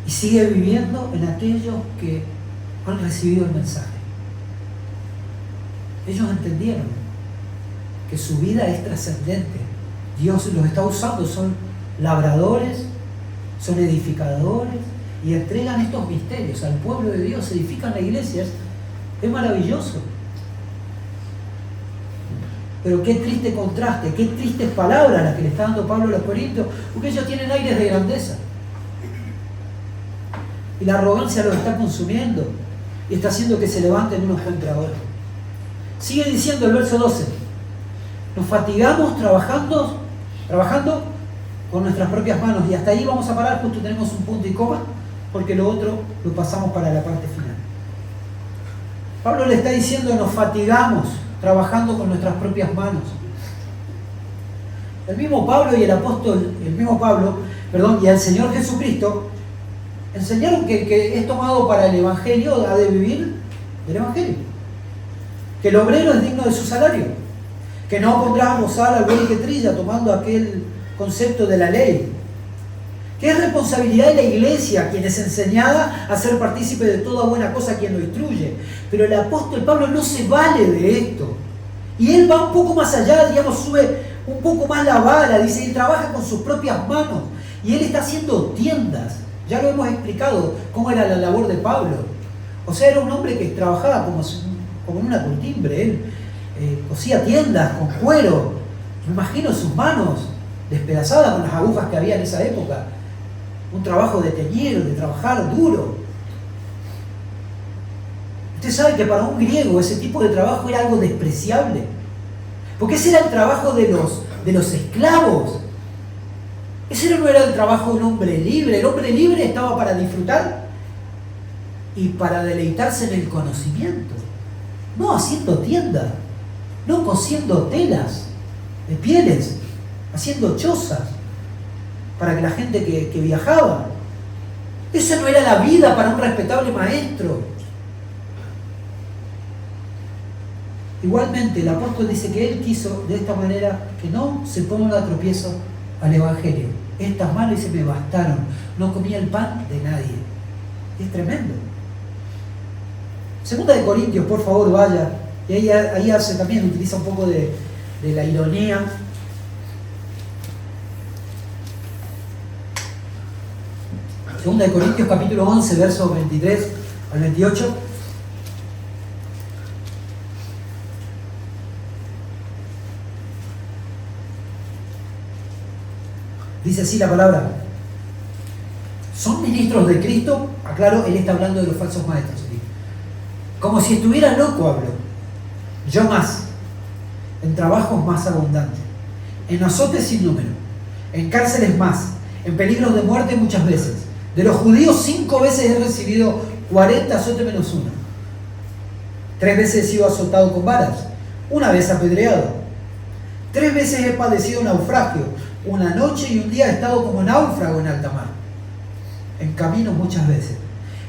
y sigue viviendo en aquellos que han recibido el mensaje. Ellos entendieron que su vida es trascendente. Dios los está usando, son labradores, son edificadores y entregan estos misterios al pueblo de Dios, edifican las iglesias. Es maravilloso. Pero qué triste contraste, qué tristes palabras las que le está dando Pablo a los corintios, porque ellos tienen aires de grandeza. Y la arrogancia los está consumiendo y está haciendo que se levanten unos contra otros. Sigue diciendo el verso 12: nos fatigamos trabajando con nuestras propias manos. Y hasta ahí vamos a parar, justo tenemos un punto y coma, porque lo otro lo pasamos para la parte final. Pablo le está diciendo: nos fatigamos trabajando con nuestras propias manos. El mismo Pablo y y el Señor Jesucristo enseñaron que el que es tomado para el Evangelio ha de vivir del Evangelio, que el obrero es digno de su salario, que no pondrás a bozal al buey que trilla, tomando aquel concepto de la ley, que es responsabilidad de la iglesia, quien es enseñada a ser partícipe de toda buena cosa, quien lo instruye. Pero el apóstol Pablo no se vale de esto, y él va un poco más allá, digamos, sube un poco más la vara, dice, y trabaja con sus propias manos, y él está haciendo tiendas. Ya lo hemos explicado cómo era la labor de Pablo. O sea, era un hombre que trabajaba como en una cultimbre. Él cosía tiendas con cuero. Me imagino sus manos despedazadas con las agujas que había en esa época. Un trabajo de teñero, de trabajar duro. Usted sabe que para un griego ese tipo de trabajo era algo despreciable. Porque ese era el trabajo de los esclavos. Ese no era el trabajo de un hombre libre. El hombre libre estaba para disfrutar y para deleitarse en el conocimiento. No haciendo tiendas, no cosiendo telas de pieles, haciendo chozas para que la gente que viajaba. Esa no era la vida para un respetable maestro. Igualmente el apóstol dice que él quiso de esta manera que no se ponga tropiezo al Evangelio. Estas manos, dice, me bastaron. No comía el pan de nadie. Es tremendo. Segunda de Corintios, por favor, vaya. Y ahí hace también, utiliza un poco de la ironía. Segunda de Corintios, capítulo 11, versos 23 al 28. Dice así la palabra: son ministros de Cristo. Aclaro, él está hablando de los falsos maestros. Como si estuviera loco, habló. Yo más, en trabajos más abundantes, en azotes sin número, en cárceles más, en peligros de muerte muchas veces. De los judíos 5 veces he recibido 40 azotes menos 1. 3 veces he sido azotado con varas, 1 vez apedreado. 3 veces he padecido naufragio, 1 noche y 1 día he estado como náufrago en alta mar. En camino muchas veces.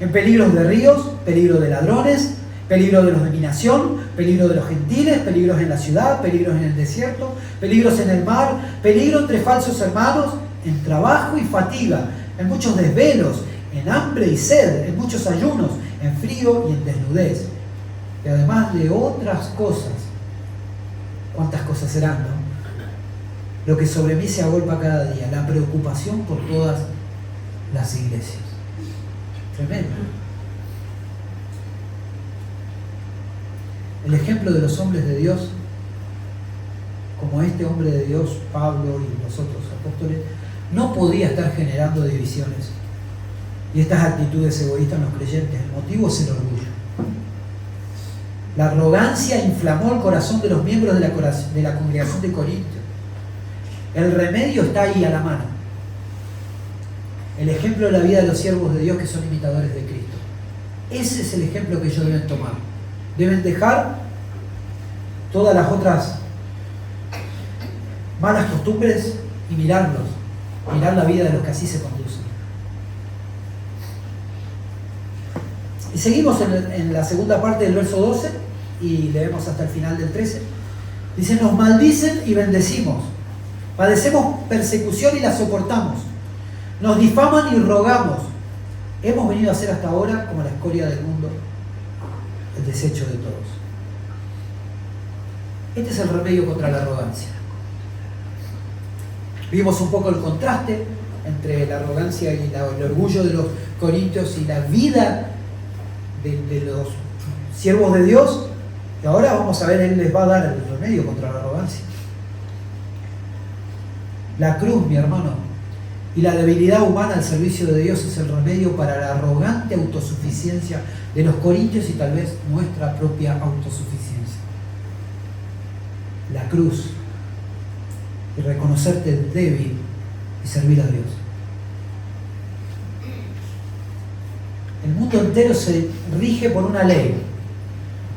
En peligros de ríos, peligro de ladrones, peligro de los de mi nación, peligro de los gentiles, peligros en la ciudad, peligros en el desierto, peligros en el mar, peligro entre falsos hermanos, en trabajo y fatiga, en muchos desvelos, en hambre y sed, en muchos ayunos, en frío y en desnudez. Y además de otras cosas, ¿cuántas cosas serán, no? Lo que sobre mí se agolpa cada día, la preocupación por todas las iglesias. Tremendo. El ejemplo de los hombres de Dios, como este hombre de Dios, Pablo y los otros apóstoles, no podía estar generando divisiones y estas actitudes egoístas en los creyentes. El motivo es el orgullo. La arrogancia inflamó el corazón de los miembros de la congregación de Corintios. El remedio está ahí a la mano. El ejemplo de la vida de los siervos de Dios que son imitadores de Cristo. Ese es el ejemplo que ellos deben tomar. Deben dejar todas las otras malas costumbres y mirar la vida de los que así se conducen. Y seguimos en la segunda parte del verso 12 y leemos hasta el final del 13. Dice, nos maldicen y bendecimos, padecemos persecución y la soportamos, nos difaman y rogamos. Hemos venido a ser hasta ahora como la escoria del mundo, el desecho de todos. Este es el remedio contra la arrogancia. Vimos un poco el contraste entre la arrogancia y el orgullo de los corintios y la vida de los siervos de Dios. Y ahora vamos a ver, Él les va a dar el remedio contra la arrogancia. La cruz, mi hermano, y la debilidad humana al servicio de Dios es el remedio para la arrogante autosuficiencia de los corintios y tal vez nuestra propia autosuficiencia. La cruz y reconocerte débil y servir a Dios. El mundo entero se rige por una ley,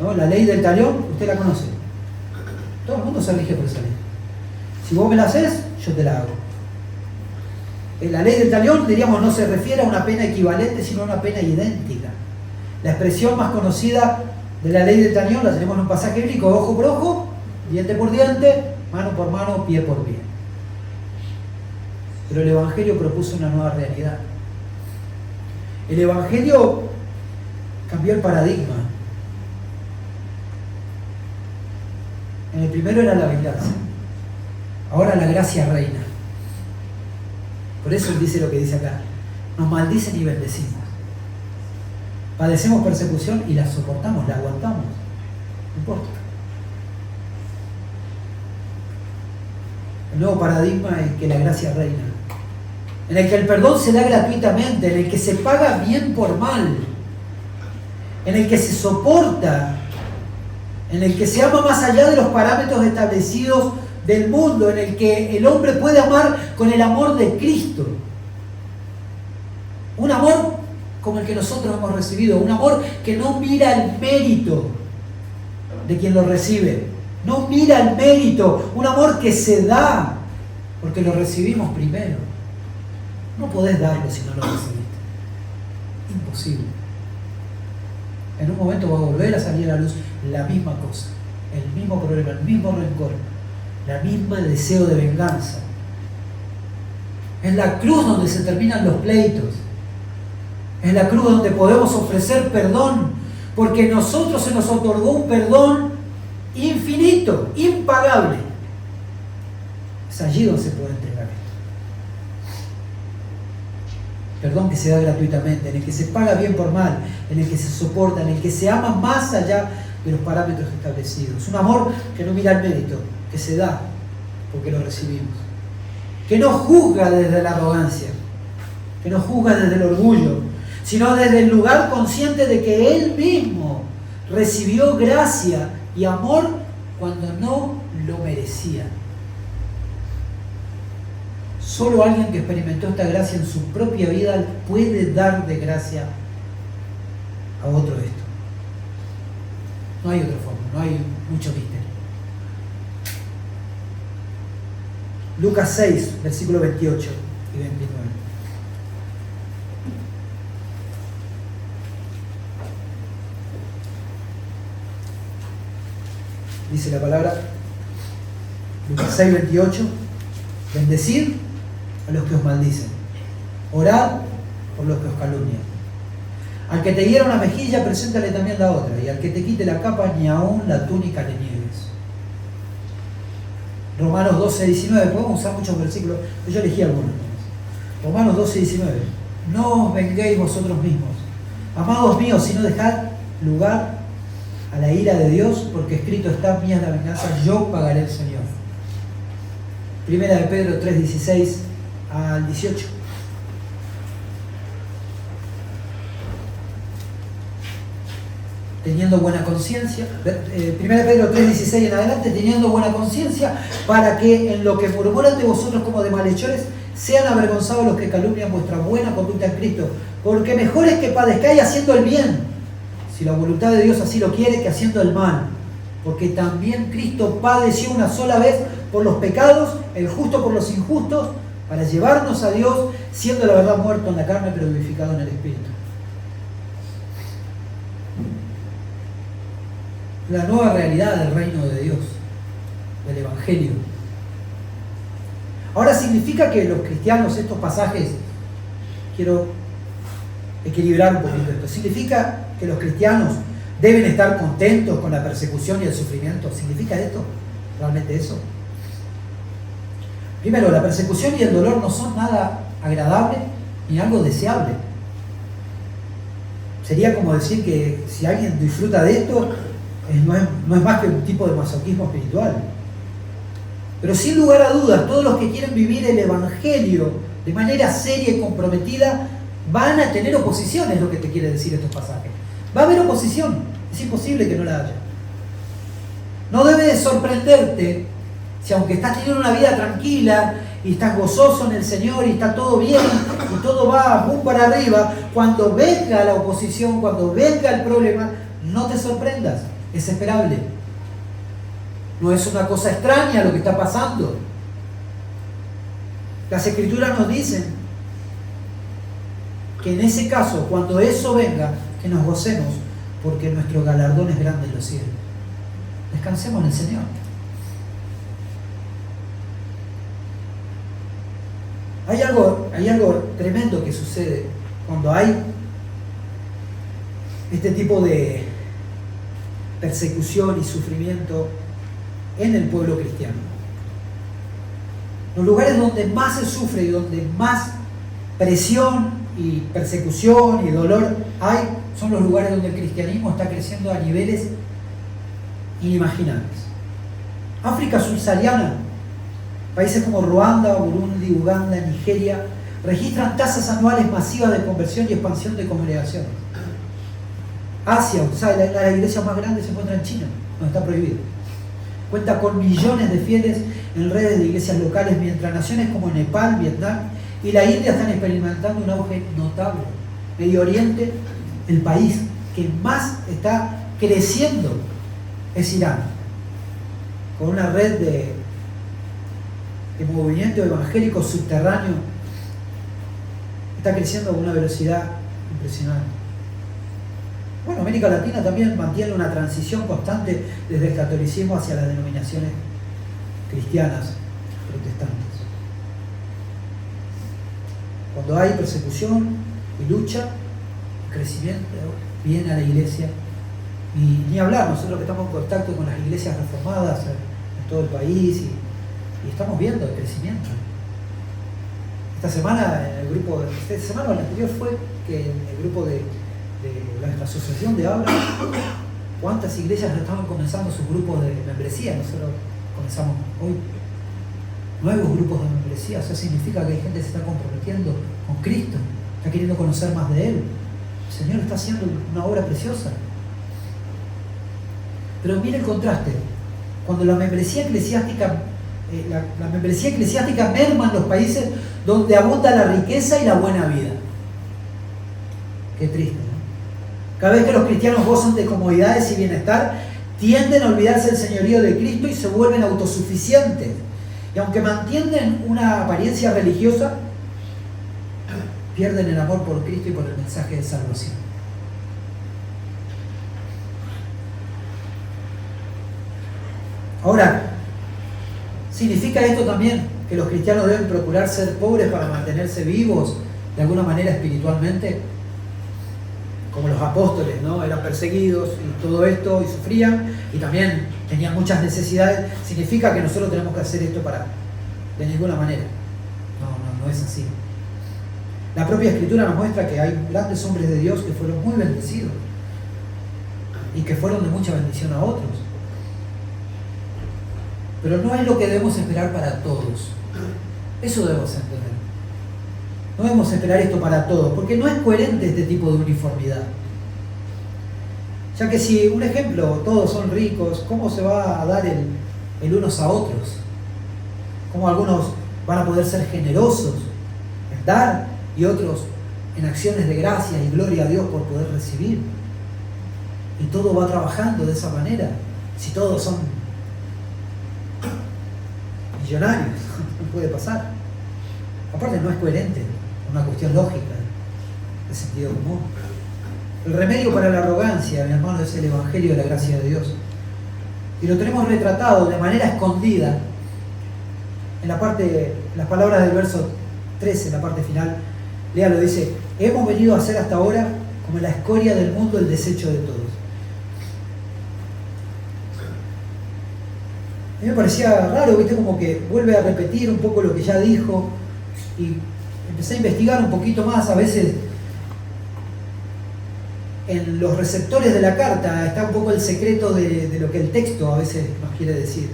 ¿no? La ley del talión, usted la conoce. Todo el mundo se rige por esa ley. Si vos me la haces, yo te la hago. La ley del talión, diríamos, no se refiere a una pena equivalente, sino a una pena idéntica. La expresión más conocida de la ley del talión la tenemos en un pasaje bíblico: ojo por ojo, diente por diente, mano por mano, pie por pie. Pero el Evangelio propuso una nueva realidad. El Evangelio cambió el paradigma. En el primero era la venganza, ahora la gracia reina. Por eso Él dice lo que dice acá: nos maldicen y bendecimos. Padecemos persecución y la soportamos, la aguantamos. No importa. El nuevo paradigma es que la gracia reina, en el que el perdón se da gratuitamente, en el que se paga bien por mal, en el que se soporta, en el que se ama más allá de los parámetros establecidos del mundo, en el que el hombre puede amar con el amor de Cristo. Un amor como el que nosotros hemos recibido, un amor que no mira el mérito de quien lo recibe, no mira el mérito, un amor que se da porque lo recibimos primero. No podés darlo si no lo recibiste. Imposible. En un momento va a volver a salir a la luz la misma cosa, el mismo problema, el mismo rencor, la misma deseo de venganza. Es la cruz donde se terminan los pleitos. Es la cruz donde podemos ofrecer perdón, porque a nosotros se nos otorgó un perdón infinito, impagable. Es allí donde se puede entregar esto. Perdón que se da gratuitamente, en el que se paga bien por mal, en el que se soporta, en el que se ama más allá de los parámetros establecidos. Un amor que no mira el mérito, que se da porque lo recibimos. Que no juzga desde la arrogancia, que no juzga desde el orgullo, sino desde el lugar consciente de que Él mismo recibió gracia y amor cuando no lo merecía. Solo alguien que experimentó esta gracia en su propia vida puede dar de gracia a otro esto. No hay otra forma, no hay mucho misterio. Lucas 6, versículos 28 y 29. Dice la palabra, Lucas 6, 28, bendecid a los que os maldicen, orad por los que os calumnian. Al que te hiera una mejilla, preséntale también la otra, y al que te quite la capa, ni aún la túnica le niegues. Romanos 12, 19, podemos usar muchos versículos, yo elegí algunos. Romanos 12, 19, no os venguéis vosotros mismos, amados míos, sino dejad lugar a la ira de Dios, porque escrito está: mía es la venganza, yo pagaré al Señor. Primera de Pedro 3, 16 al 18. Teniendo buena conciencia, Primera de Pedro 3, 16 en adelante, teniendo buena conciencia, para que en lo que murmuran de vosotros como de malhechores, sean avergonzados los que calumnian vuestra buena conducta en Cristo, porque mejor es que padezcáis haciendo el bien, si la voluntad de Dios así lo quiere, que haciendo el mal. Porque también Cristo padeció una sola vez por los pecados, el justo por los injustos, para llevarnos a Dios, siendo la verdad muerto en la carne, pero vivificado en el Espíritu. La nueva realidad del reino de Dios, del Evangelio. Ahora, significa que los cristianos, estos pasajes, quiero equilibrar un poquito esto, significa que los cristianos deben estar contentos con la persecución y el sufrimiento. ¿Significa esto? ¿Realmente eso? Primero, la persecución y el dolor no son nada agradable ni algo deseable. Sería como decir que si alguien disfruta de esto, no es más que un tipo de masoquismo espiritual. Pero sin lugar a dudas, todos los que quieren vivir el Evangelio de manera seria y comprometida van a tener oposición, es lo que te quiere decir estos pasajes. Va a haber oposición, es imposible que no la haya. No debe de sorprenderte si, aunque estás teniendo una vida tranquila y estás gozoso en el Señor y está todo bien y todo va muy para arriba, cuando venga la oposición, cuando venga el problema, no te sorprendas, es esperable. No es una cosa extraña lo que está pasando. Las Escrituras nos dicen que en ese caso, cuando eso venga, que nos gocemos, porque nuestro galardón es grande en los cielos. Descansemos en el Señor. Hay algo tremendo que sucede cuando hay este tipo de persecución y sufrimiento en el pueblo cristiano. Los lugares donde más se sufre y donde más presión y persecución y dolor hay, son los lugares donde el cristianismo está creciendo a niveles inimaginables. África subsahariana, países como Ruanda, Burundi, Uganda, Nigeria, registran tasas anuales masivas de conversión y expansión de congregaciones. Asia, o sea, la iglesia más grande se encuentra en China, donde está prohibido. Cuenta con millones de fieles en redes de iglesias locales, mientras naciones como Nepal, Vietnam y la India están experimentando un auge notable. Medio Oriente, el país que más está creciendo es Irán, con una red de movimiento evangélico subterráneo. Está creciendo a una velocidad impresionante. Bueno, América Latina también mantiene una transición constante desde el catolicismo hacia las denominaciones cristianas protestantes. Cuando hay persecución y lucha, crecimiento, viene a la iglesia. Y ni hablar, nosotros que estamos en contacto con las iglesias reformadas en todo el país y estamos viendo el crecimiento. Esta semana, en el grupo, esta semana o la anterior fue que en el grupo de nuestra asociación de habla, cuántas iglesias estaban comenzando sus grupos de membresía. Nosotros comenzamos hoy nuevos grupos de membresía. Eso significa que hay gente que se está comprometiendo con Cristo, está queriendo conocer más de Él. El Señor está haciendo una obra preciosa. Pero mire el contraste. Cuando la membresía eclesiástica merma en los países donde abunda la riqueza y la buena vida. Qué triste, ¿no? Cada vez que los cristianos gozan de comodidades y bienestar, tienden a olvidarse del señorío de Cristo y se vuelven autosuficientes. Y aunque mantienen una apariencia religiosa, pierden el amor por Cristo y por el mensaje de salvación. Ahora, ¿significa esto también que los cristianos deben procurar ser pobres para mantenerse vivos de alguna manera espiritualmente? Como los apóstoles, ¿no? Eran perseguidos y todo esto y sufrían y también tenían muchas necesidades. ¿Significa que nosotros tenemos que hacer esto de ninguna manera? No es así. La propia Escritura nos muestra que hay grandes hombres de Dios que fueron muy bendecidos y que fueron de mucha bendición a otros. Pero no es lo que debemos esperar para todos. Eso debemos entender. No debemos esperar esto para todos, porque no es coherente este tipo de uniformidad. Ya que si, un ejemplo, todos son ricos, ¿cómo se va a dar el unos a otros? ¿Cómo algunos van a poder ser generosos en dar y otros en acciones de gracia y gloria a Dios por poder recibir? y todo va trabajando de esa manera, si todos son millonarios, no puede pasar. Aparte no es coherente, es una cuestión lógica, de sentido común. El remedio para la arrogancia, mi hermano, es el Evangelio de la gracia de Dios. Y lo tenemos retratado de manera escondida en la parte, las palabras del verso 13, en la parte final. Léalo, dice: hemos venido a ser hasta ahora como la escoria del mundo, el desecho de todos. A mí me parecía raro, ¿viste? Como que vuelve a repetir un poco lo que ya dijo, y empecé a investigar un poquito más. A veces en los receptores de la carta está un poco el secreto de lo que el texto a veces nos quiere decir.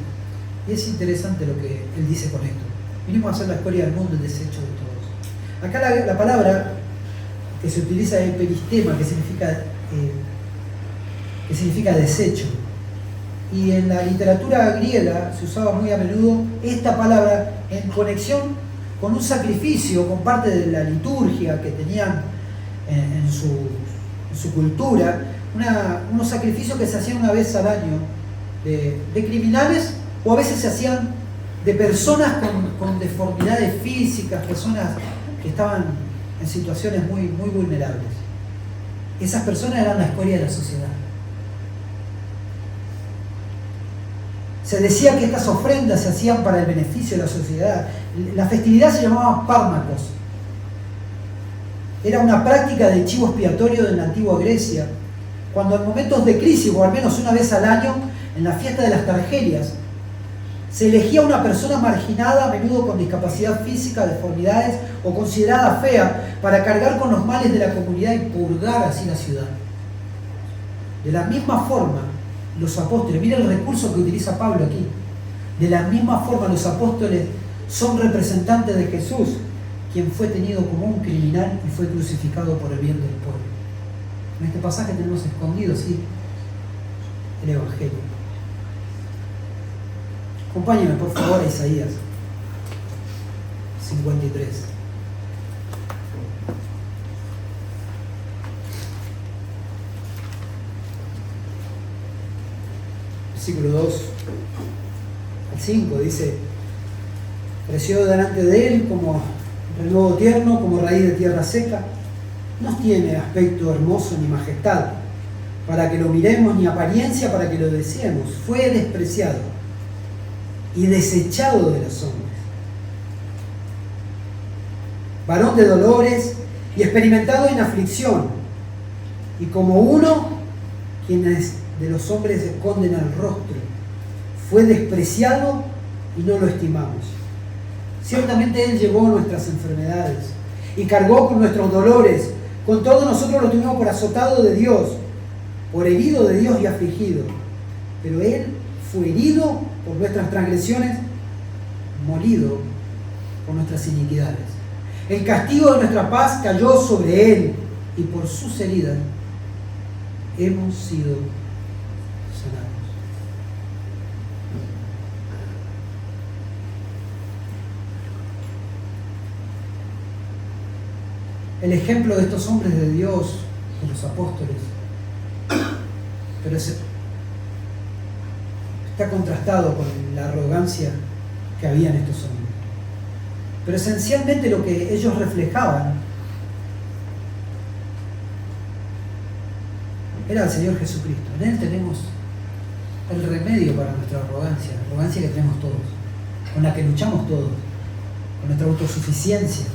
Y es interesante lo que él dice con esto. Vinimos a hacer la escoria del mundo, el desecho de todos. Acá la palabra que se utiliza es peristema, que significa desecho. Y en la literatura griega se usaba muy a menudo esta palabra en conexión con un sacrificio, con parte de la liturgia que tenían en su cultura, unos sacrificios que se hacían una vez al año de criminales, o a veces se hacían de personas con deformidades físicas, personas que estaban en situaciones muy, muy vulnerables. Esas personas eran la escoria de la sociedad. Se decía que estas ofrendas se hacían para el beneficio de la sociedad. La festividad se llamaba pármacos. Era una práctica de chivo expiatorio de la antigua Grecia, cuando en momentos de crisis, o al menos una vez al año, en la fiesta de las Targerias, se elegía una persona marginada, a menudo con discapacidad física, deformidades o considerada fea, para cargar con los males de la comunidad y purgar así la ciudad. De la misma forma, los apóstoles, mira el recurso que utiliza Pablo aquí, de la misma forma los apóstoles son representantes de Jesús, quien fue tenido como un criminal y fue crucificado por el bien del pueblo. En este pasaje tenemos escondido, sí, el Evangelio. Acompáñenme por favor a Isaías 53. Versículo 2 al 5 dice: creció delante de él como renuevo tierno, como raíz de tierra seca. No tiene aspecto hermoso ni majestad para que lo miremos, ni apariencia para que lo deseemos. Fue despreciado y desechado de los hombres, varón de dolores y experimentado en aflicción, y como uno quienes de los hombres esconden el rostro. Fue despreciado y no lo estimamos. Ciertamente Él llevó nuestras enfermedades y cargó con nuestros dolores. Con todo nosotros lo tuvimos por azotado de Dios, por herido de Dios y afligido. Pero Él fue herido por nuestras transgresiones, molido por nuestras iniquidades. El castigo de nuestra paz cayó sobre Él, y por sus heridas hemos sido sanados. El ejemplo de estos hombres de Dios, de los apóstoles, pero está contrastado con la arrogancia que había en estos hombres. Pero esencialmente lo que ellos reflejaban era el Señor Jesucristo. En Él tenemos el remedio para nuestra arrogancia, la arrogancia que tenemos todos, con la que luchamos todos, con nuestra autosuficiencia,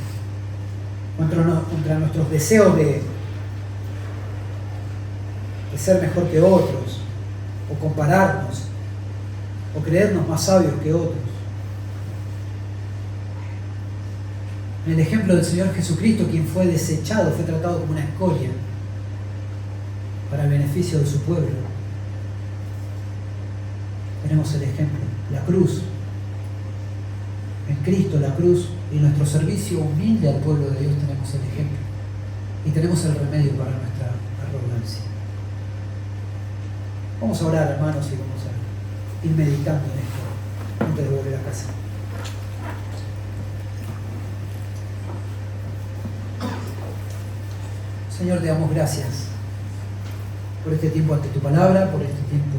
contra nuestros deseos de ser mejor que otros, o compararnos, o creernos más sabios que otros. En el ejemplo del Señor Jesucristo, quien fue desechado, fue tratado como una escoria para el beneficio de su pueblo. Tenemos el ejemplo, la cruz. En Cristo, la cruz, y nuestro servicio humilde al pueblo de Dios, tenemos el ejemplo. Y tenemos el remedio para nuestra arrogancia. Vamos a orar, hermanos, y vamos a ir meditando en esto antes de volver a casa. Señor, te damos gracias por este tiempo ante tu palabra, por este tiempo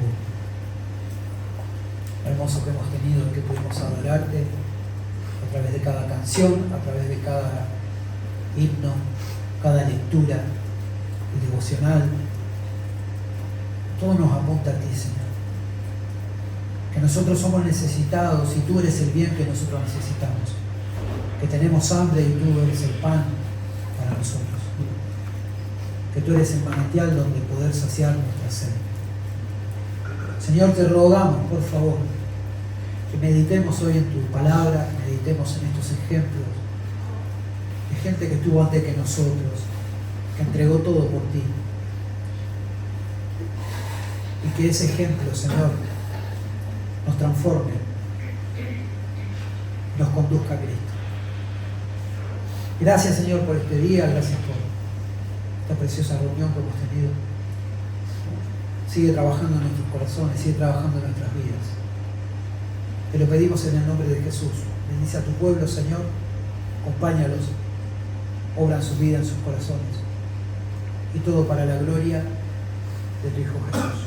hermoso que hemos tenido, en que pudimos adorarte a través de cada canción, a través de cada himno, cada lectura y devocional. Todo nos apunta a ti, Señor. Que nosotros somos necesitados y tú eres el bien que nosotros necesitamos. Que tenemos hambre y tú eres el pan para nosotros. Que tú eres el manantial donde poder saciar nuestra sed. Señor, te rogamos, por favor, que meditemos hoy en tu palabra, meditemos en estos ejemplos de gente que estuvo antes que nosotros, que entregó todo por ti. Y que ese ejemplo, Señor, nos transforme, nos conduzca a Cristo. Gracias, Señor, por este día, gracias por esta preciosa reunión que hemos tenido. Sigue trabajando en nuestros corazones, sigue trabajando en nuestras vidas. Te lo pedimos en el nombre de Jesús. Bendice a tu pueblo, Señor, acompáñalos, obra en sus vidas, en sus corazones. Y todo para la gloria de tu Hijo Jesús.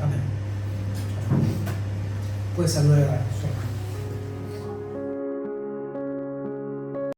Amén. Puedes saludar a tus hermanos.